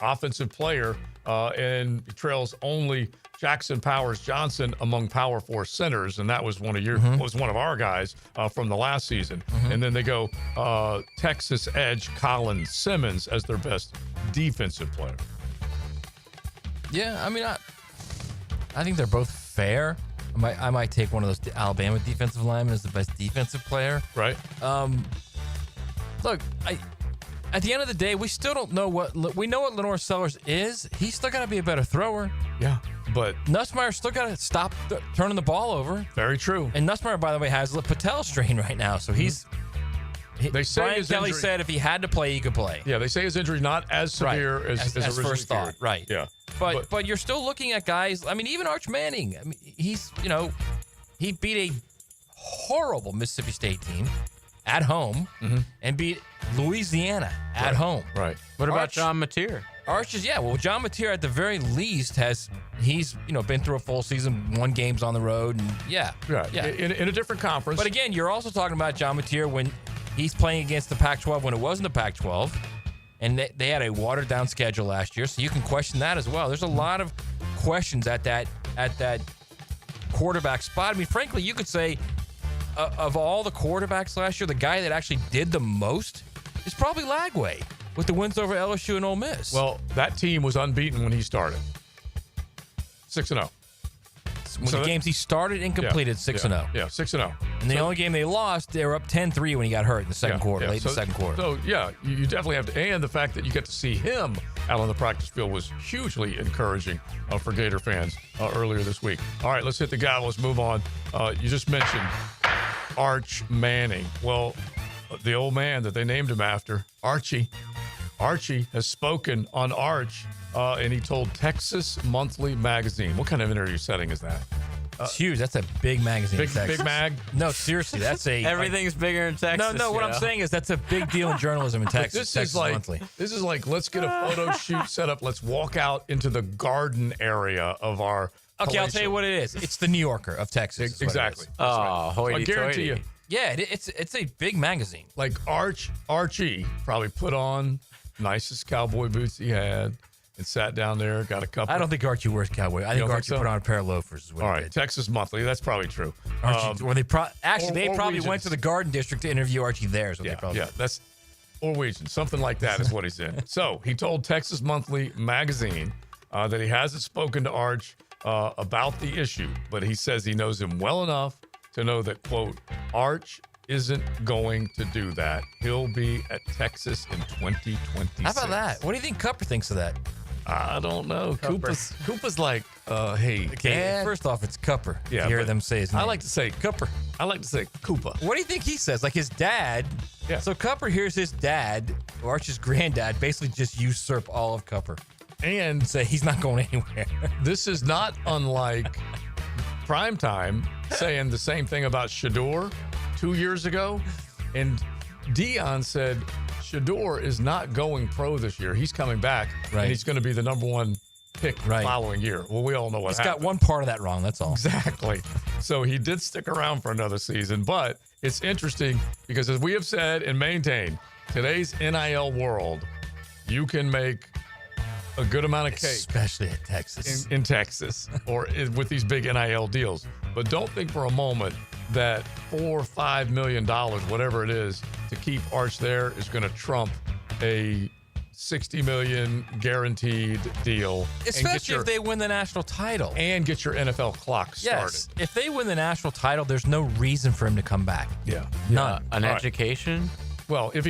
offensive player, and he trails only Jackson Powers Johnson among Power 4 centers, and that was one of our guys from the last season. And then they go Texas edge Colin Simmons as their best defensive player. Yeah, I mean, I think they're both fair. I might take one of those Alabama defensive linemen as the best defensive player. Right. Look, at the end of the day, we still don't know we know what Lenore Sellers is. He's still got to be a better thrower. Yeah, but Nussmeier still got to stop turning the ball over. Very true. And Nussmeier, by the way, has a patella strain right now, so he's. They say Brian his Kelly injury, said if he had to play, he could play. Yeah, they say his injury not as severe as originally first thought. feared. Right. Yeah. But you're still looking at guys. I mean, even Arch Manning. I mean, he beat a horrible Mississippi State team at home and beat Louisiana at home. Right. What about John Mateer? Arch is John Mateer at the very least he's been through a full season, won games on the road, and yeah. In a different conference. But again, you're also talking about John Mateer when he's playing against the Pac-12 when it wasn't the Pac-12. And they had a watered-down schedule last year, so you can question that as well. There's a lot of questions at that quarterback spot. I mean, frankly, you could say of all the quarterbacks last year, the guy that actually did the most is probably Lagway with the wins over LSU and Ole Miss. Well, that team was unbeaten when he started. 6-0. The games he started and completed 6-0. Yeah, 6-0. And the only game they lost, they were up 10-3 when he got hurt in the second quarter, late in the second quarter. So, yeah, you definitely have to. And the fact that you get to see him out on the practice field was hugely encouraging for Gator fans earlier this week. All right, let's hit the gavel. Let's move on. You just mentioned Arch Manning. Well, the old man that they named him after, Archie. Archie has spoken on Arch, and he told Texas Monthly Magazine. What kind of interview setting is that? It's huge. That's a big magazine. Big mag? No, seriously, that's a everything's bigger in Texas. No. What I'm saying is that's a big deal in journalism in Texas. This is like let's get a photo shoot set up. Let's walk out into the garden area of our. Okay, I'll tell you what it is. It's the New Yorker of Texas. Exactly. Oh, I guarantee you. Yeah, it's a big magazine. Like Archie probably put on nicest cowboy boots he had. And sat down there, got a couple. I don't think Archie wears cowboy. I think Archie put on a pair of loafers. All right, Texas Monthly. That's probably true. Archie, they probably went to the Garden District to interview Archie there. So they probably that's Norwegian, something like that is what he's in. So he told Texas Monthly Magazine that he hasn't spoken to Arch about the issue, but he says he knows him well enough to know that, quote, Arch isn't going to do that. He'll be at Texas in 2026. How about that? What do you think Cupper thinks of that? I don't know. Koopa's like, hey, Dad. First off, it's Cupper. Yeah, hear them say his name. I like to say Cooper. I like to say Koopa. What do you think he says? Like his dad. Yeah. So Cupper hears his dad, Arch's granddad, basically just usurp all of Cupper. And say he's not going anywhere. This is not unlike Primetime saying the same thing about Shador 2 years ago. And Dion said, Shador is not going pro this year. He's coming back, and he's going to be the number one pick the following year. Well, we all know what happened. He's got one part of that wrong, that's all. Exactly. So he did stick around for another season, but it's interesting because, as we have said and maintained, today's NIL world, you can make a good amount of cake, especially in Texas, in Texas, or with these big NIL deals. But don't think for a moment that $4 or $5 million, whatever it is, to keep Arch there is going to trump a $60 million guaranteed deal. Especially if they win the national title. And get your NFL clock started. Yes. If they win the national title, there's no reason for him to come back. Yeah. None. An education? Well, if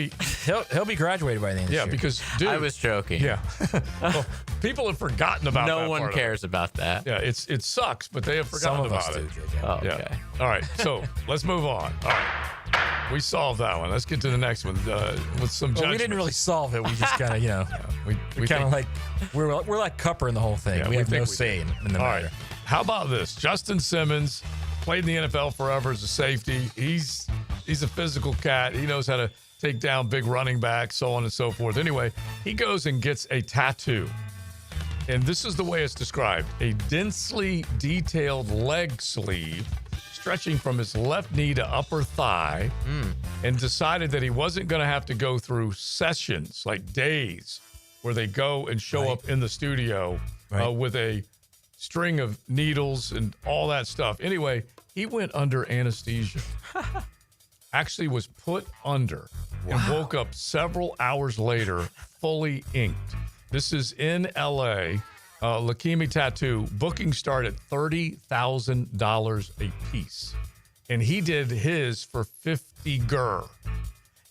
he'll be graduated by the end of this year. Yeah, because, dude. I was joking. Yeah. Well, people have forgotten about that. No one cares about that. Yeah, it sucks, but they have forgotten Some of about us it. do, JJ. Oh, okay. Yeah. All right, so let's move on. All right. We solved that one. Let's get to the next one with some judgments. We didn't really solve it. We just kind of, we kind of like, we're like Cupper in the whole thing. Yeah, we have no think say in the All matter. right. How about this? Justin Simmons played in the NFL forever as a safety. He's a physical cat. He knows how to take down big running backs, so on and so forth. Anyway, he goes and gets a tattoo. And this is the way it's described. A densely detailed leg sleeve stretching from his left knee to upper thigh, and decided that he wasn't going to have to go through sessions, like days, where they go and show up in the studio with a string of needles and all that stuff. Anyway, he went under anesthesia. Actually was put under and woke up several hours later fully inked. This is in L.A. Lakimi Tattoo. Bookings start at $30,000 a piece. And he did his for $50,000.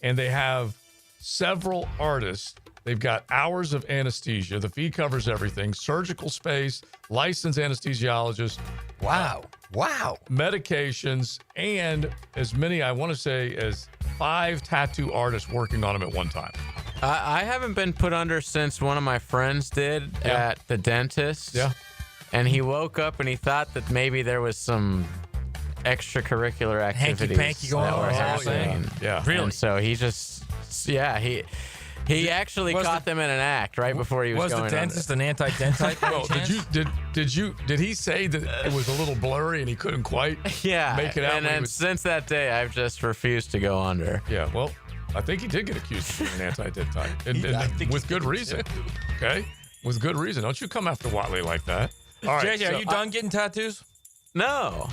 And they have several artists. They've got hours of anesthesia. The fee covers everything. Surgical space, licensed anesthesiologist. Wow. Medications, and as many, I want to say, as 5 tattoo artists working on them at one time. I haven't been put under since one of my friends did at the dentist. Yeah. And he woke up and he thought that maybe there was some extracurricular activities Hanky-panky going that on, were the whole happening. thing. Yeah. Really? And so he just, he actually caught them in an act right before he was going the dentist an anti-dentite? Well, did he say that it was a little blurry and he couldn't quite make it out? And then since that day, I've just refused to go under. Yeah, well, I think he did get accused of being an anti-dentite, and with good reason. Okay, with good reason. Don't you come after Watley like that? All right, JJ, are you done getting tattoos? No.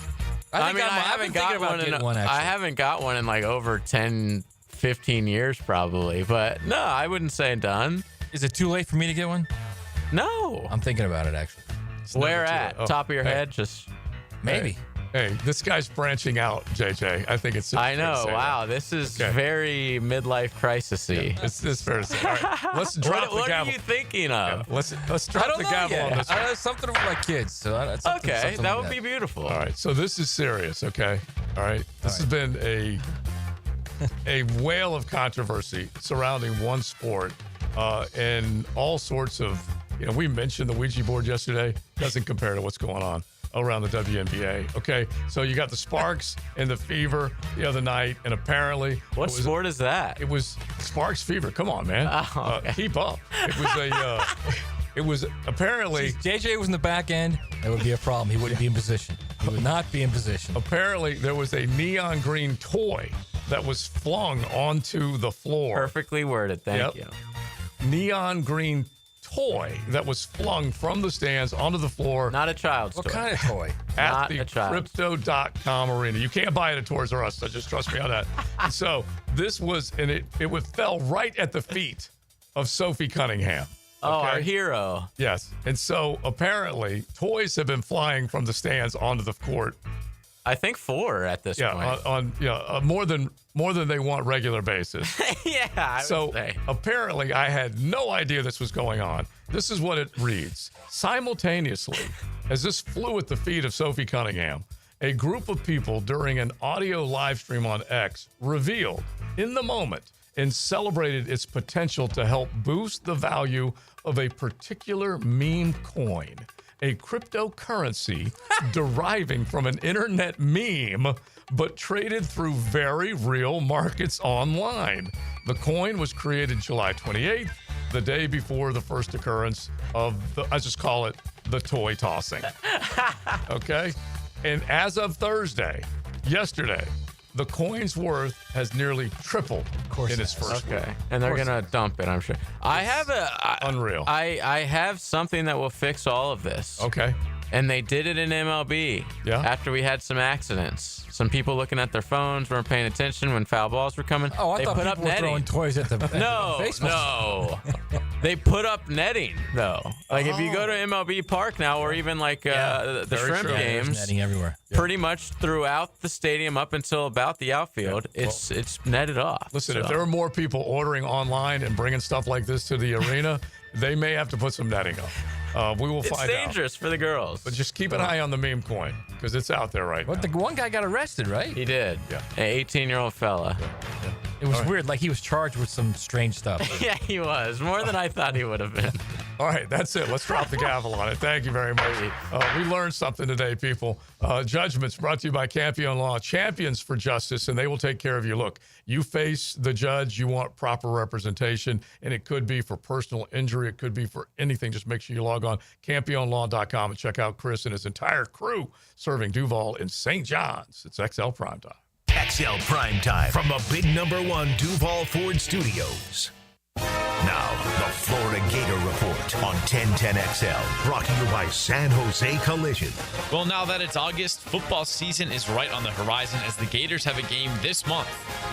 I haven't got one. I haven't got one in like over 10, 15 years probably. But no, I wouldn't say done. Is it too late for me to get one? No. I'm thinking about it actually. Where at? Top of your head? Just maybe. Hey, this guy's branching out, JJ. I think it's. I know. Wow, this is very midlife crisis-y. Yeah, it's fair to say. All right, let's drop the gavel. What are you thinking of? Yeah, let's drop the gavel on this one. Something with my kids. So that's something that like would be beautiful. All right, so this is serious. Okay. All right. This has been a whale of controversy surrounding one sport, and all sorts of. We mentioned the Ouija board yesterday. Doesn't compare to what's going on around the WNBA. Okay, so you got the Sparks and the Fever the other night, and apparently, what sport is that? It was Sparks Fever. Come on, man, keep up. It was it was apparently. If JJ was in the back end, that would be a problem. He wouldn't be in position. He would not be in position. Apparently, there was a neon green toy that was flung onto the floor. Perfectly worded. Thank you. Neon green toy that was flung from the stands onto the floor. Not a child's toy. What kind of toy? At the Crypto.com arena. You can't buy it at Toys R Us, so just trust me on that. And so this was, and it fell right at the feet of Sophie Cunningham. Oh, our hero. Yes. And so apparently toys have been flying from the stands onto the court. I think 4 at this point. On more than they want regular basis. I would say. Apparently, I had no idea this was going on. This is what it reads. Simultaneously, as this flew at the feet of Sophie Cunningham, a group of people during an audio live stream on X revealed in the moment and celebrated its potential to help boost the value of a particular meme coin. A cryptocurrency deriving from an internet meme, but traded through very real markets online. The coin was created July 28th, the day before the first occurrence of I just call it the toy tossing. Okay? And as of Thursday, yesterday, the coin's worth has nearly tripled in its first week. Okay, and they're gonna dump it, I'm sure. I have unreal. I have something that will fix all of this. Okay. And they did it in MLB. Yeah. After we had some accidents, some people looking at their phones weren't paying attention when foul balls were coming. Oh, I they thought put people up were netting. throwing toys at the No. They put up netting though. Like if you go to MLB Park now, or even like the shrimp games, there's netting everywhere. Pretty much throughout the stadium up until about the outfield, it's netted off. Listen, if there are more people ordering online and bringing stuff like this to the arena, they may have to put some netting up. We will find out. It's dangerous for the girls. But just keep an eye on the meme coin because it's out there right now. But the one guy got arrested, right? He did. Yeah. An 18-year-old fella. It was weird. Like he was charged with some strange stuff. Yeah, he was. More than I thought he would have been. All right, that's it. Let's drop the gavel on it. Thank you very much. We learned something today, people. Judgments brought to you by Campion Law, champions for justice, and they will take care of you. Look, you face the judge, you want proper representation, and it could be for personal injury. It could be for anything. Just make sure you log on CampionLaw.com and check out Chris and his entire crew serving Duval in St. John's. It's XL Primetime. XL Primetime from the big #1 Duval Ford Studios. Now, the Florida Gator Report on 1010XL, brought to you by San Jose Collision. Well, now that it's August, football season is right on the horizon as the Gators have a game this month.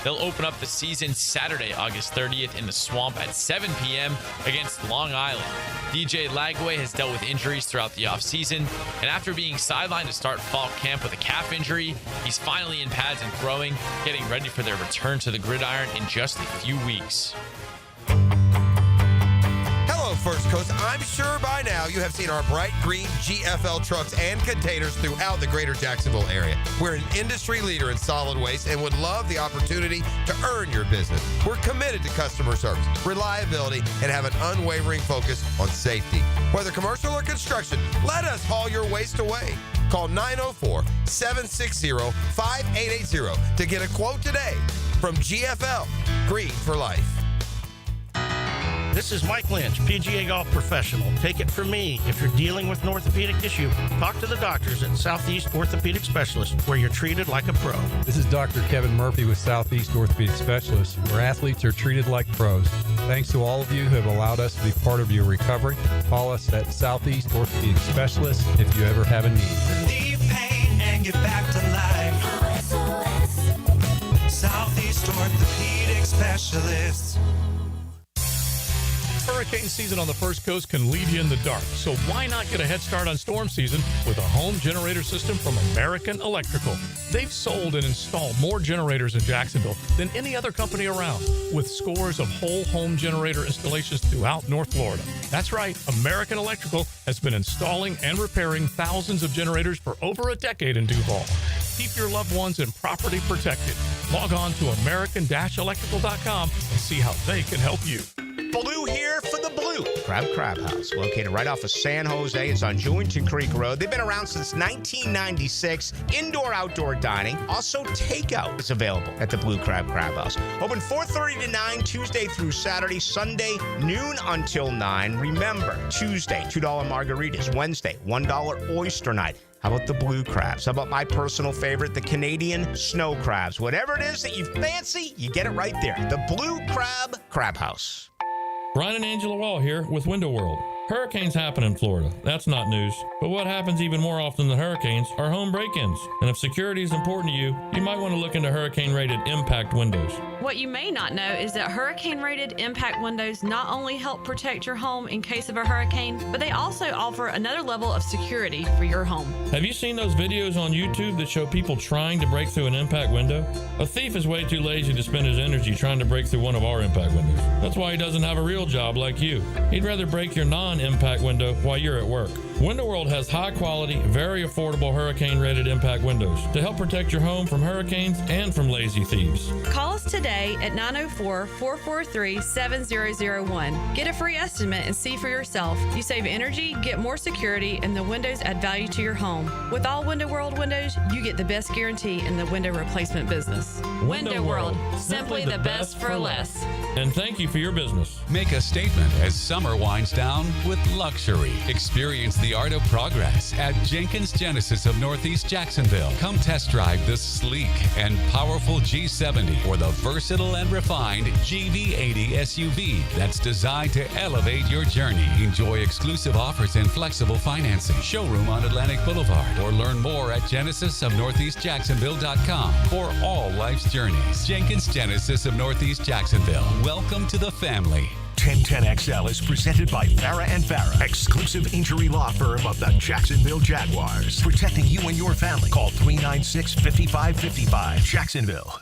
They'll open up the season Saturday, August 30th in the Swamp at 7 p.m. against Long Island. DJ Lagway has dealt with injuries throughout the offseason, and after being sidelined to start fall camp with a calf injury, he's finally in pads and throwing, getting ready for their return to the gridiron in just a few weeks. Hello, First Coast. I'm sure by now you have seen our bright green GFL trucks and containers throughout the greater Jacksonville area. We're an industry leader in solid waste and would love the opportunity to earn your business. We're committed to customer service, reliability, and have an unwavering focus on safety. Whether commercial or construction, let us haul your waste away. Call 904-760-5880 to get a quote today from GFL, Green for Life. This is Mike Lynch, PGA Golf Professional. Take it from me, if you're dealing with an orthopedic issue, talk to the doctors at Southeast Orthopedic Specialists, where you're treated like a pro. This is Dr. Kevin Murphy with Southeast Orthopedic Specialists, where athletes are treated like pros. Thanks to all of you who have allowed us to be part of your recovery. Call us at Southeast Orthopedic Specialists if you ever have a need. Relieve pain and get back to life. Southeast Orthopedic Specialists. Hurricane season on the First Coast can lead you in the dark, so why not get a head start on storm season with a home generator system from American Electrical? They've sold and installed more generators in Jacksonville than any other company around, with scores of whole home generator installations throughout North Florida. That's right, American Electrical has been installing and repairing thousands of generators for over a decade in Duval. Keep your loved ones and property protected. Log on to american-electrical.com and see how they can help you. Blue here for the Blue Crab House, located right off of San Jose. It's on Jewington Creek Road. They've been around since 1996. Indoor-outdoor dining. Also, takeout is available at the Blue Crab House. Open 4:30 to 9, Tuesday through Saturday. Sunday, noon until 9. Remember, Tuesday, $2 margaritas. Wednesday, $1 oyster night. How about the blue crabs? How about my personal favorite, the Canadian snow crabs? Whatever it is that you fancy, you get it right there. The Blue Crab House. Brian and Angela Wall here with Window World. Hurricanes happen in Florida. That's not news. But what happens even more often than hurricanes are home break-ins. And if security is important to you, you might want to look into hurricane-rated impact windows. What you may not know is that hurricane-rated impact windows not only help protect your home in case of a hurricane, but they also offer another level of security for your home. Have you seen those videos on YouTube that show people trying to break through an impact window? A thief is way too lazy to spend his energy trying to break through one of our impact windows. That's why he doesn't have a real job like you. He'd rather break your non-impact window while you're at work. Window World has high-quality, very affordable hurricane-rated impact windows to help protect your home from hurricanes and from lazy thieves. Call us today at 904-443-7001. Get a free estimate and see for yourself. You save energy, get more security, and the windows add value to your home. With all Window World windows, you get the best guarantee in the window replacement business. Window World, simply the best for less. And thank you for your business. Make a statement as summer winds down with luxury. Experience the the art of progress at Jenkins Genesis of Northeast Jacksonville. Come test drive the sleek and powerful G70 or the versatile and refined GV80 SUV that's designed to elevate your journey. Enjoy exclusive offers and flexible financing. Showroom on Atlantic Boulevard or learn more at genesisofnortheastjacksonville.com for all life's journeys. Jenkins Genesis of Northeast Jacksonville. Welcome to the family. 1010XL is presented by Farah and Farah, exclusive injury law firm of the Jacksonville Jaguars. Protecting you and your family. Call 396-5555. Jacksonville.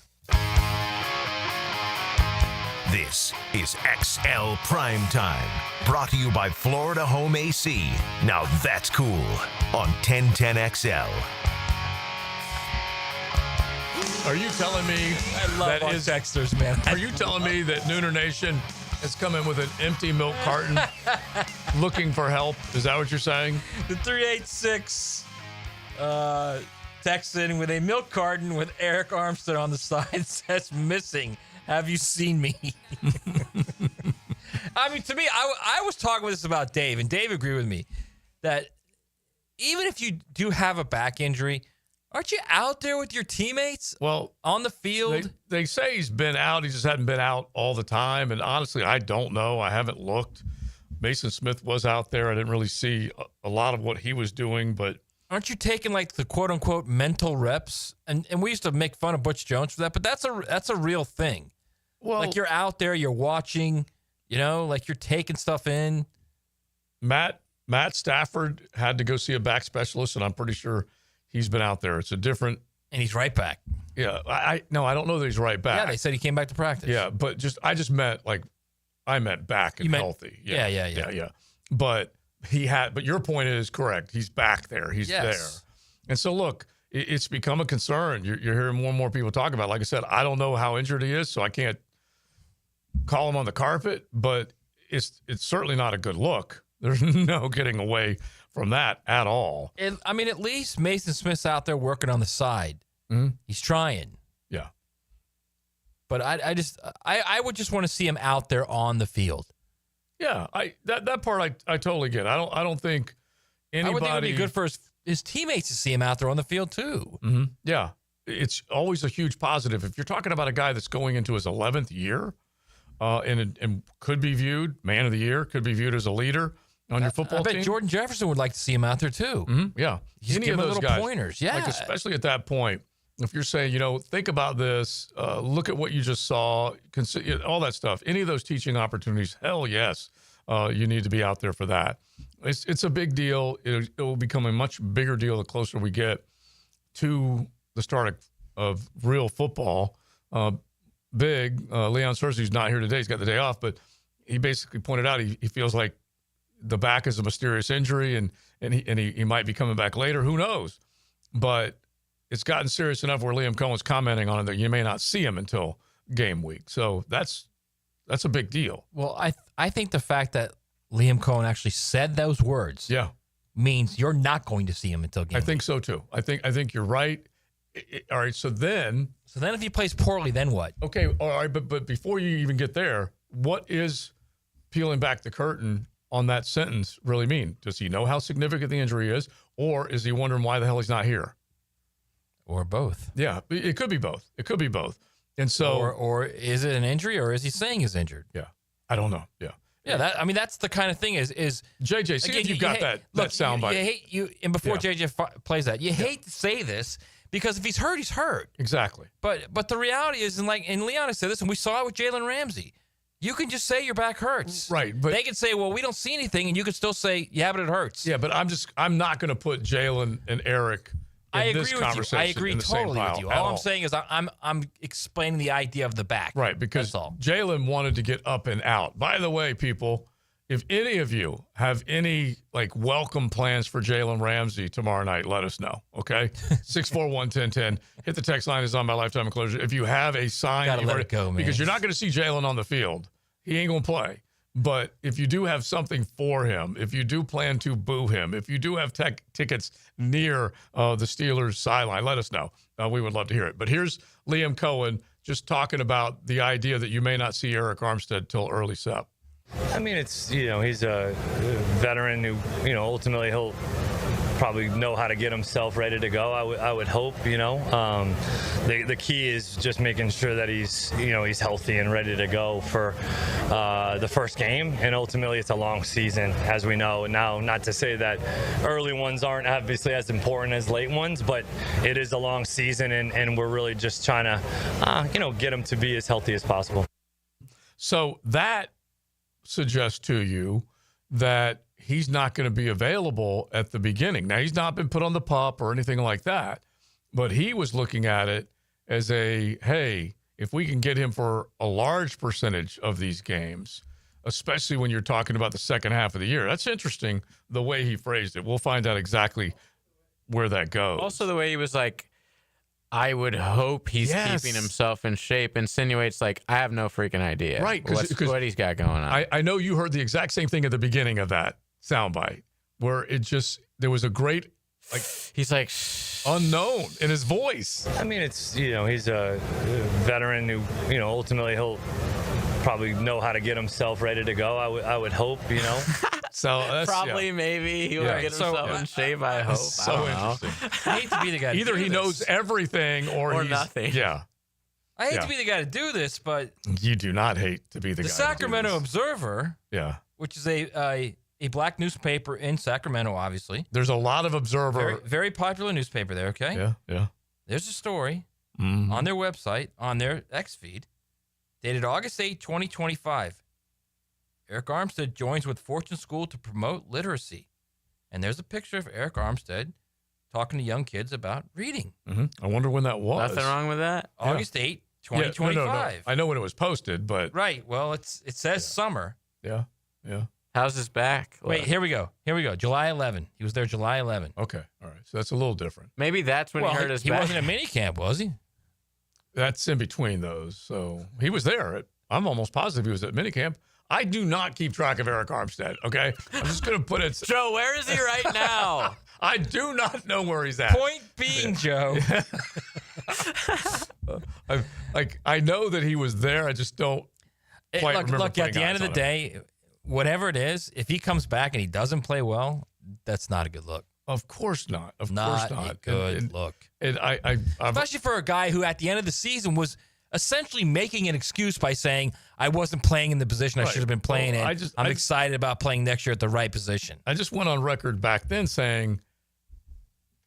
This is XL Primetime, brought to you by Florida Home AC. Now that's cool on 1010XL. Are you telling me I love our texters, man. Are you telling me that Nooner Nation has come in with an empty milk carton looking for help? Is that what you're saying? The 386 texts in with a milk carton with Eric Armstead on the side, says missing. Have you seen me? I mean, to me, I was talking with this about Dave, and Dave agreed with me that even if you do have a back injury, aren't you out there with your teammates? Well, on the field? They say he's been out. He just hadn't been out all the time. And honestly, I don't know. I haven't looked. Mason Smith was out there. I didn't really see a lot of what he was doing, but aren't you taking like the quote unquote mental reps? And we used to make fun of Butch Jones for that, but that's a real thing. Well, like you're out there, you're watching, like you're taking stuff in. Matt Stafford had to go see a back specialist, and I'm pretty sure he's been out there. It's a different... And he's right back. Yeah. I don't know that he's right back. Yeah, they said he came back to practice. Yeah, but I just meant back and healthy. Yeah. But your point is correct. He's back there. He's there. And so look, it's become a concern. You're hearing more and more people talk about it. Like I said, I don't know how injured he is, so I can't call him on the carpet, but it's certainly not a good look. There's no getting away from that at all. And I mean, at least Mason Smith's out there working on the side. Mm-hmm. He's trying. Yeah. But I would just want to see him out there on the field. Yeah, that part I totally get. I don't think anybody. I would think it would be good for his teammates to see him out there on the field too. Mm-hmm. Yeah, it's always a huge positive. If you're talking about a guy that's going into his 11th year, and could be viewed man of the year, could be viewed as a leader on your football team. I bet Jordan Jefferson would like to see him out there too. Mm-hmm. Yeah, he's giving little guys, pointers. Yeah, like especially at that point, if you're saying, think about this, look at what you just saw, consider all that stuff. Any of those teaching opportunities, hell yes, you need to be out there for that. It's a big deal. It will become a much bigger deal the closer we get to the start of real football. Leon Searcy's not here today. He's got the day off, but he basically pointed out he feels like the back is a mysterious injury and he might be coming back later. Who knows? But it's gotten serious enough where Liam Cohen's commenting on it that you may not see him until game week. So that's a big deal. Well, I think the fact that Liam Cohen actually said those words means you're not going to see him until game week. I think so too. I think you're right. All right, so then if he plays poorly, then what? Okay, all right, but before you even get there, what is peeling back the curtain on that sentence really mean? Does he know how significant the injury is, or is he wondering why the hell he's not here? Or both. Yeah, it could be both. It could be both. And so, or is it an injury, or is he saying he's injured? Yeah, I don't know. Yeah. Yeah, that's the kind of thing is JJ. See if you've got that soundbite. Before JJ plays that, you hate to say this because if he's hurt, he's hurt. Exactly. But the reality is, and Leon has said this, and we saw it with Jalen Ramsey. You can just say your back hurts. Right. But they can say, well, we don't see anything, and you can still say, yeah, but it hurts. Yeah, but I'm not going to put Jalen and Eric in this conversation. I agree totally with you. All I'm saying is I'm explaining the idea of the back. Right, because Jalen wanted to get up and out. By the way, people, if any of you have any welcome plans for Jalen Ramsey tomorrow night, let us know. Okay, 641-1010. Hit the text line is on my lifetime enclosure. If you have a sign, gotta let it go, man. Because you're not going to see Jalen on the field. He ain't going to play. But if you do have something for him, if you do plan to boo him, if you do have tickets near the Steelers sideline, let us know. We would love to hear it. But here's Liam Cohen just talking about the idea that you may not see Eric Armstead till early Sep. I mean, he's a veteran who, ultimately he'll probably know how to get himself ready to go. I would hope, the key is just making sure that he's healthy and ready to go for the first game. And ultimately it's a long season, as we know. Now, not to say that early ones aren't obviously as important as late ones, but it is a long season and we're really just trying to, get him to be as healthy as possible. So that suggests to you that he's not going to be available at the beginning. Now, he's not been put on the PUP or anything like that, but he was looking at it as hey, if we can get him for a large percentage of these games, especially when you're talking about the second half of the year. That's interesting, the way he phrased it. We'll find out exactly where that goes. Also, the way he was like, I would hope he's keeping himself in shape, insinuates I have no freaking idea. Right. What he's got going on. I know you heard the exact same thing at the beginning of that soundbite, where there was a great, he's unknown in his voice. I mean, he's a veteran who, ultimately he'll probably know how to get himself ready to go. I would hope, So that's, probably maybe he will get himself in shape. I hope. So I don't know. I hate to be the guy. Either he knows everything or he's, nothing. Yeah. I hate to be the guy to do this, but you do not hate to be the guy. The Sacramento Observer, which is a black newspaper in Sacramento, obviously. There's a lot of Observer. Very, very popular newspaper there. Okay. Yeah. There's a story on their website, on their X feed, dated August 8, 2025. Eric Armstead joins with Fortune School to promote literacy. And there's a picture of Eric Armstead talking to young kids about reading. Mm-hmm. I wonder when that was. Nothing wrong with that. August 8, 2025. No. I know when it was posted, but... Right. Well, it says summer. Yeah. How's his back? Wait, here we go. July 11. He was there July 11. Okay. All right. So that's a little different. Maybe that's when he hurt his back. He wasn't at mini camp, was he? That's in between those. So he was there. I'm almost positive he was at minicamp. I do not keep track of Eric Armstead, okay? I'm just going to put it... Joe, where is he right now? I do not know where he's at. Point being, Joe. I know that he was there. I just don't quite remember. Look, at the end of the day, whatever it is, if he comes back and he doesn't play well, that's not a good look. Of course not. Of not course not. A good look. And especially for a guy who, at the end of the season, was essentially making an excuse by saying, I wasn't playing in the position I should have been playing in. I'm excited about playing next year at the right position. I just went on record back then saying,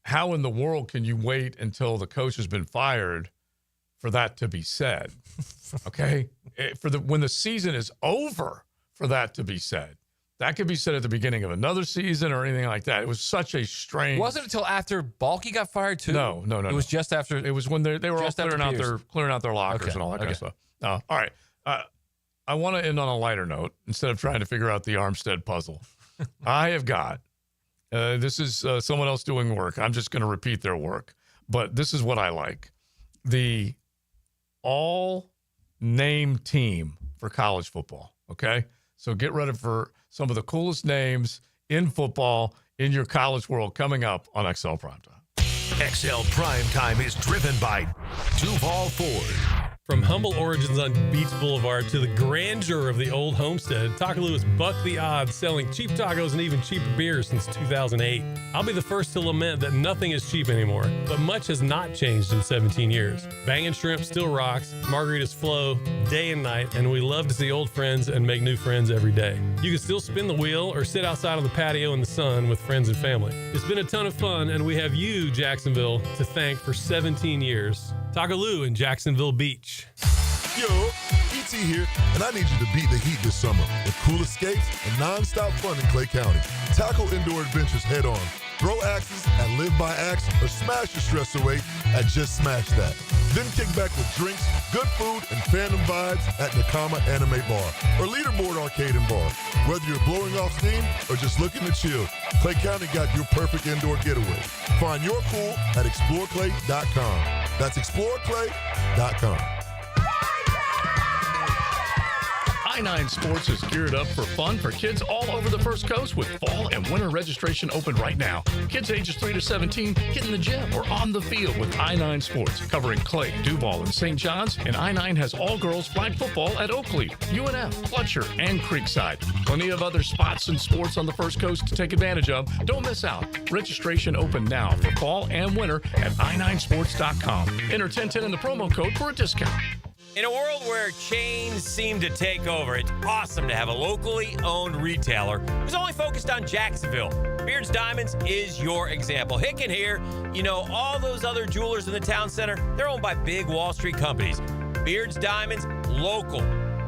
how in the world can you wait until the coach has been fired for that to be said? Okay? When the season is over, for that to be said. That could be said at the beginning of another season or anything like that. It was such a strange... Was it until after Balky got fired too? No. It was just after... It was when they were all clearing out their lockers and all that kind of stuff. All right. I want to end on a lighter note instead of trying to figure out the Armstead puzzle. I have got... this is someone else doing work. I'm just going to repeat their work. But this is what I like. The all-name team for college football, okay? So get ready for some of the coolest names in football in your college world coming up on XL Primetime. XL Primetime is driven by Duval Ford. From humble origins on Beach Boulevard to the grandeur of the old homestead, Taco has bucked the odds, selling cheap tacos and even cheaper beers since 2008. I'll be the first to lament that nothing is cheap anymore, but much has not changed in 17 years. Bangin' shrimp still rocks, margaritas flow day and night, and we love to see old friends and make new friends every day. You can still spin the wheel or sit outside on the patio in the sun with friends and family. It's been a ton of fun, and we have you, Jacksonville, to thank for 17 years. Taco Lou in Jacksonville Beach. Yo, E.T. here, and I need you to beat the heat this summer with cool escapes and non-stop fun in Clay County. Tackle indoor adventures head on. Throw axes at Live by Axe or smash your stress away at Just Smash That. Then kick back with drinks, good food, and fandom vibes at Nakama Anime Bar or Leaderboard Arcade and Bar. Whether you're blowing off steam or just looking to chill, Clay County got your perfect indoor getaway. Find your cool at exploreclay.com. That's exploreclay.com. I-9 Sports is geared up for fun for kids all over the First Coast with fall and winter registration open right now. Kids ages 3 to 17 get in the gym or on the field with I-9 Sports, covering Clay, Duval, and St. John's. And I-9 has all-girls flag football at Oakley, UNF, Fletcher, and Creekside. Plenty of other spots and sports on the First Coast to take advantage of. Don't miss out. Registration open now for fall and winter at i9sports.com. Enter 1010 in the promo code for a discount. In a world where chains seem to take over, it's awesome to have a locally owned retailer who's only focused on Jacksonville. Beards Diamonds is your example. Hicken here, you know, all those other jewelers in the town center, they're owned by big Wall Street companies. Beards Diamonds, local.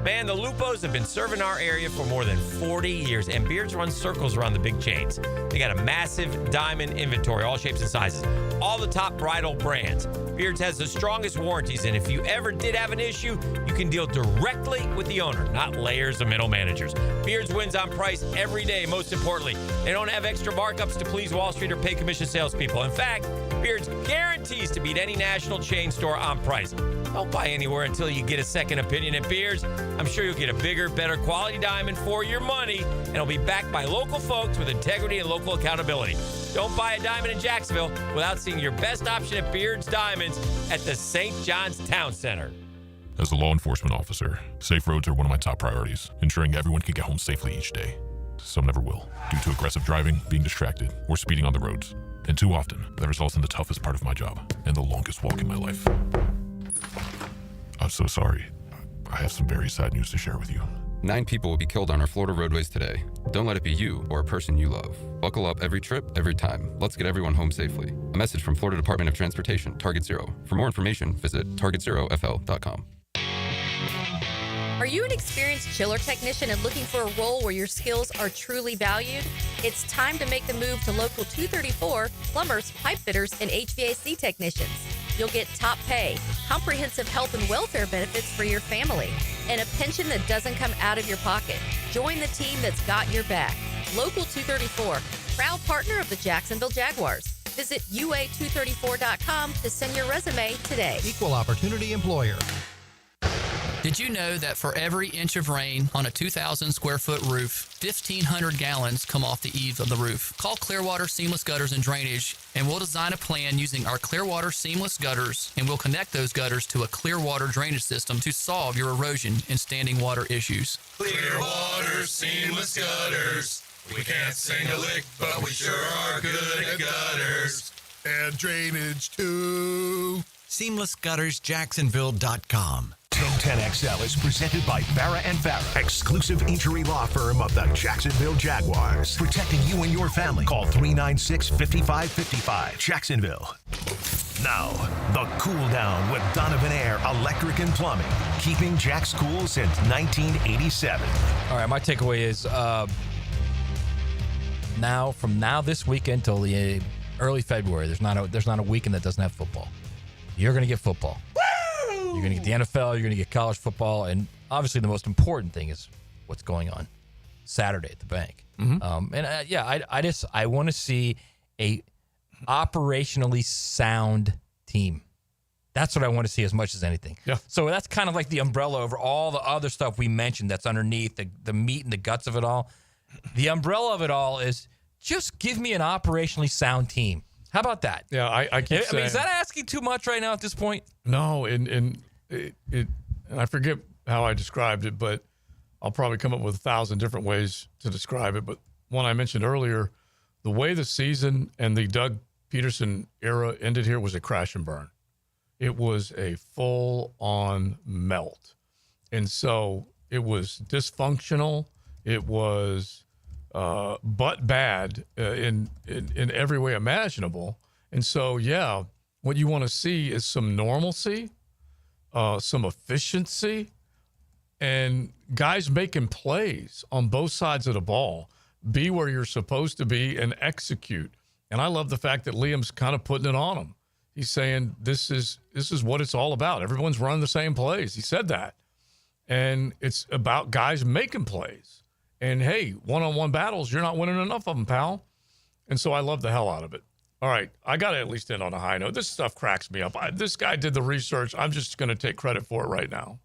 Man, the Lupos have been serving our area for more than 40 years, and Beards run circles around the big chains. They got a massive diamond inventory, all shapes and sizes, all the top bridal brands. Beards has the strongest warranties, and if you ever did have an issue, you can deal directly with the owner, not layers of middle managers. Beards wins on price every day, most importantly. They don't have extra markups to please Wall Street or pay commission salespeople. In fact, Beards guarantees to beat any national chain store on price. Don't buy anywhere until you get a second opinion at Beards. I'm sure you'll get a bigger, better quality diamond for your money, and it'll be backed by local folks with integrity and local accountability. Don't buy a diamond in Jacksonville without seeing your best option at Beards Diamonds at the St. John's Town Center. As a law enforcement officer, safe roads are one of my top priorities, ensuring everyone can get home safely each day. Some never will, due to aggressive driving, being distracted, or speeding on the roads. And too often, that results in the toughest part of my job and the longest walk in my life. I'm so sorry. I have some very sad news to share with you. 9 people will be killed on our Florida roadways today. Don't let it be you or a person you love. Buckle up every trip, every time. Let's get everyone home safely. A message from Florida Department of Transportation, Target Zero. For more information, visit targetzerofl.com. Are you an experienced chiller technician and looking for a role where your skills are truly valued? It's time to make the move to Local 234, plumbers, pipe fitters, and HVAC technicians. You'll get top pay, comprehensive health and welfare benefits for your family, and a pension that doesn't come out of your pocket. Join the team that's got your back. Local 234, proud partner of the Jacksonville Jaguars. Visit UA234.com to send your resume today. Equal opportunity employer. Did you know that for every inch of rain on a 2,000 square foot roof, 1,500 gallons come off the eaves of the roof? Call Clearwater Seamless Gutters and Drainage, and we'll design a plan using our Clearwater Seamless Gutters, and we'll connect those gutters to a Clearwater drainage system to solve your erosion and standing water issues. Clearwater Seamless Gutters. We can't sing a lick, but we sure are good at gutters. And drainage too. SeamlessGuttersJacksonville.com. 1010XL is presented by Farah & Farah, exclusive injury law firm of the Jacksonville Jaguars. Protecting you and your family. Call 396-5555. Jacksonville. Now, the Cool Down with Donovan Air Electric and Plumbing. Keeping Jack's cool since 1987. All right, my takeaway is from this weekend till the early February, there's not a weekend that doesn't have football. You're going to get football. You're going to get the NFL. You're going to get college football. And obviously the most important thing is what's going on Saturday at the bank. Mm-hmm. I want to see a operationally sound team. That's what I want to see as much as anything. Yeah. So that's kind of like the umbrella over all the other stuff we mentioned that's underneath the meat and the guts of it all. The umbrella of it all is just give me an operationally sound team. How about that? Yeah, I keep saying. I mean, is that asking too much right now at this point? No, and I forget how I described it, but I'll probably come up with 1,000 different ways to describe it. But one I mentioned earlier, the way the season and the Doug Peterson era ended here was a crash and burn. It was a full-on melt. And so it was dysfunctional. It was but bad in every way imaginable. And so, yeah, what you want to see is some normalcy, some efficiency, and guys making plays on both sides of the ball. Be where you're supposed to be and execute. And I love the fact that Liam's kind of putting it on him. He's saying this is what it's all about. Everyone's running the same plays. He said that. And it's about guys making plays. And, hey, one-on-one battles, you're not winning enough of them, pal. And so I love the hell out of it. All right, I got to at least end on a high note. This stuff cracks me up. This guy did the research. I'm just going to take credit for it right now.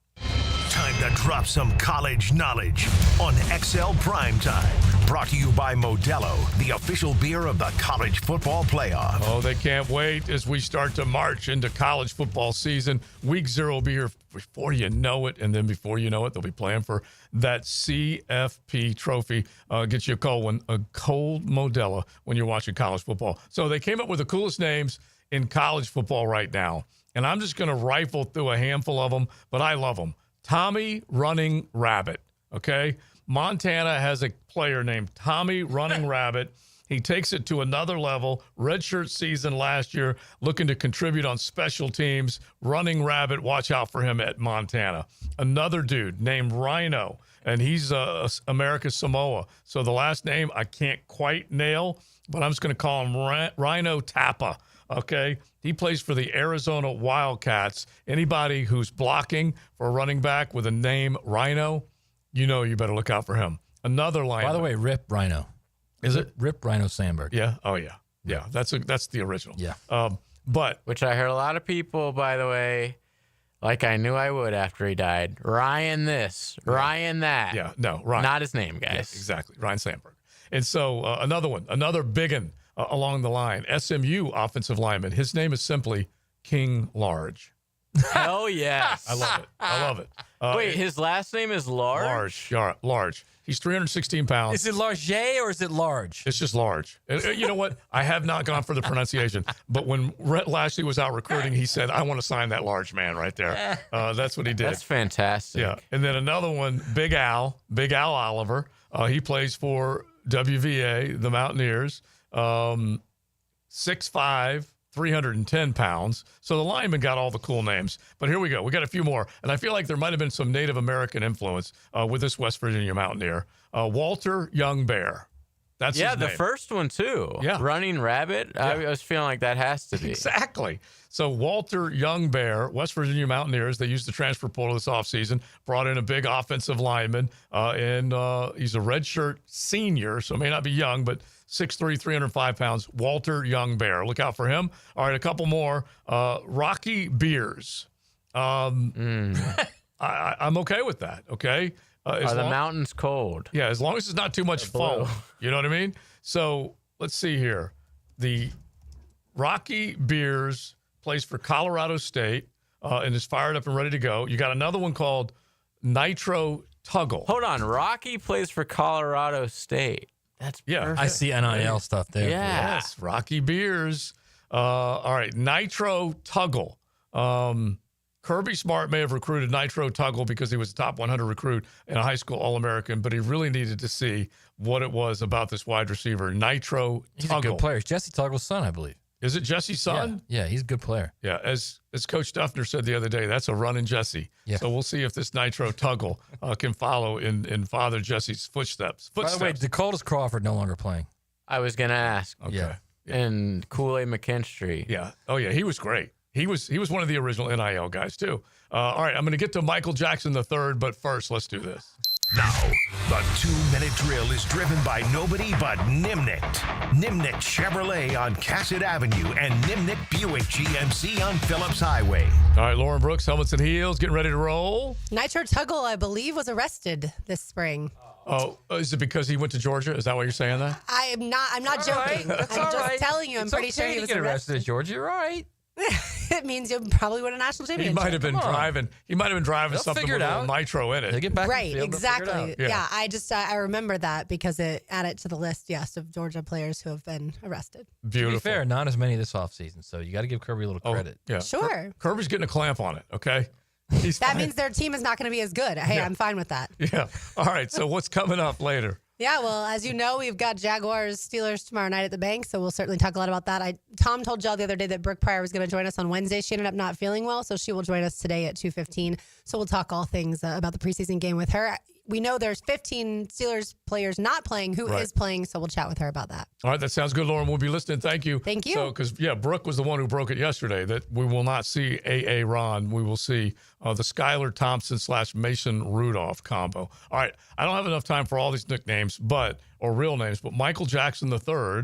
Time Time to drop some college knowledge on XL Primetime. Brought to you by Modelo, the official beer of the college football playoff. Oh, they can't wait as we start to march into college football season. Week 0 will be here before you know it, and then before you know it, they'll be playing for that CFP trophy. Get you a cold Modelo when you're watching college football. So they came up with the coolest names in college football right now, and I'm just going to rifle through a handful of them, but I love them. Tommy Running Rabbit, okay? Montana has a player named Tommy Running Rabbit. He takes it to another level. Redshirt season last year, looking to contribute on special teams. Running Rabbit, watch out for him at Montana. Another dude named Rhino, and he's America's Samoa. So the last name I can't quite nail, but I'm just going to call him Rhino Tappa, okay? He plays for the Arizona Wildcats. Anybody who's blocking for a running back with a name Rhino, you know you better look out for him. Another lineman. By the way, Rip Rhino. Is it? Rip Rhino Sandberg. Yeah. Oh, yeah. Yeah. That's the original. Yeah. But which I heard a lot of people, by the way, like I knew I would after he died. Ryan this, Ryan that. Yeah. No, Ryan. Not his name, guys. Yeah, exactly. Ryan Sandberg. And so another big one along the line, SMU offensive lineman. His name is simply King Large. Hell yes. I love it. I love it. Wait, his last name is Large? Large. Yeah, Large. He's 316 pounds. Is it Large or is it Large? It's just Large. You know what? I have not gone for the pronunciation, but when Rhett Lashley was out recruiting, he said, I want to sign that Large man right there. That's what he did. That's fantastic. Yeah. And then another one, Big Al Oliver. He plays for WVA, the Mountaineers. 6'5", 310 pounds. So the lineman got all the cool names. But here we go. We got a few more. And I feel like there might have been some Native American influence with this West Virginia Mountaineer. Walter Young Bear. That's his the name. First one, too. Yeah. Running Rabbit. Yeah. I was feeling like that has to be. Exactly. So Walter Young Bear, West Virginia Mountaineers, they used the transfer portal this offseason, brought in a big offensive lineman, and he's a redshirt senior, so may not be young, but 6'3", 305 pounds, Walter Young Bear. Look out for him. All right, a couple more. Rocky Beers. I'm okay with that, okay? Are the mountains cold? Yeah, as long as it's not too much foam. You know what I mean? So let's see here. The Rocky Beers plays for Colorado State and is fired up and ready to go. You got another one called Nitro Tuggle. Hold on. Rocky plays for Colorado State. That's perfect. I see NIL stuff there. Yeah. Yes, Rocky Beers. All right, Nitro Tuggle. Kirby Smart may have recruited Nitro Tuggle because he was a top 100 recruit and a high school All-American, but he really needed to see what it was about this wide receiver, Nitro Tuggle. He's a good player. It's Jesse Tuggle's son, I believe. Is it Jesse's son? Yeah, he's a good player. Yeah, as Coach Duffner said the other day, that's a running Jesse. Yeah. So we'll see if this Nitro Tuggle can follow in Father Jesse's footsteps. By the way, Dakota's Crawford no longer playing. I was going to ask. Okay. Yeah. And Kool-Aid McKinstry. Yeah. Oh, yeah, he was great. He was one of the original NIL guys, too. All right, I'm going to get to Michael Jackson III, but first, let's do this. Now, the 2-minute drill is driven by nobody but Nimnicht. Nimnicht Chevrolet on Cassett Avenue and Nimnicht Buick GMC on Phillips Highway. All right, Lauren Brooks, helmets and heels, getting ready to roll. Nitro Tuggle, I believe, was arrested this spring. Oh, is it because he went to Georgia? Is that why you're saying that? I'm not joking. I'm just telling you. I'm pretty sure he was arrested at Georgia. You're right. It means you'll probably win a national championship. He might have been driving. He might have been driving something with a nitro in it. Get back right, in the field, exactly. Yeah. I just I remember that because it added to the list, yes, of Georgia players who have been arrested. Beautiful. To be fair, not as many this offseason, so you got to give Kirby a little credit. Yeah, Sure. Kirby's getting a clamp on it. Okay. That means their team is not going to be as good. Hey, I'm fine with that. Yeah. All right. So what's coming up later? Yeah, well, as you know, we've got Jaguars Steelers tomorrow night at the bank, so we'll certainly talk a lot about that. Tom told y'all the other day that Brooke Pryor was going to join us on Wednesday. She ended up not feeling well, so she will join us today at 2:15. So we'll talk all things about the preseason game with her. We know there's 15 Steelers players not playing. Who is playing? So we'll chat with her about that. All right, that sounds good, Lauren. We'll be listening. Thank you. Thank you. So, because Brooke was the one who broke it yesterday that we will not see A.A. Ron. We will see the Skylar Thompson / Mason Rudolph combo. All right, I don't have enough time for all these nicknames, or real names, but Michael Jackson III,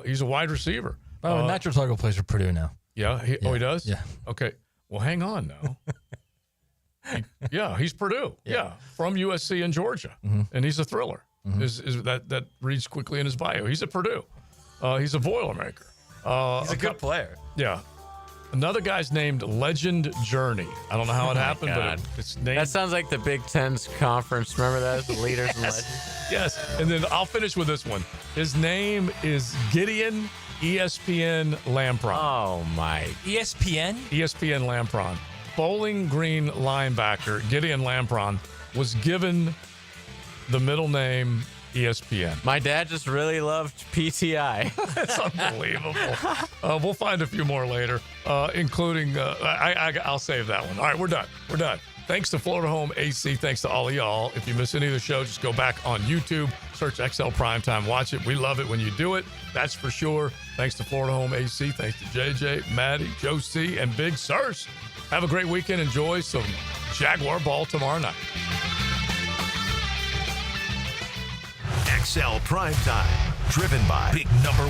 he's a wide receiver. Oh, Nitro Tuggle plays for Purdue now. Yeah. He does? Yeah. Okay. Well, hang on now. Yeah, he's Purdue. Yeah, from USC and Georgia, and he's a thriller. Is that reads quickly in his bio? He's at Purdue. He's a Boilermaker. He's a good player. Yeah. Another guy's named Legend Journey. I don't know how it happened, but it's named. That sounds like the Big Ten's conference. Remember that? The leaders and legends. Yes. And then I'll finish with this one. His name is Gideon ESPN Lampron. Oh, my. ESPN? ESPN Lampron. Bowling Green linebacker Gideon Lampron was given the middle name ESPN. My dad just really loved PTI. It's unbelievable. We'll find a few more later, including, I'll save that one. All right, we're done. Thanks to Florida Home AC. Thanks to all of y'all. If you miss any of the show, just go back on YouTube, search XL Primetime, watch it. We love it when you do it. That's for sure. Thanks to Florida Home AC. Thanks to JJ, Maddie, Joe C, and Big Sirs. Have a great weekend. Enjoy some Jaguar ball tomorrow night. XL Primetime, driven by Big Number 1.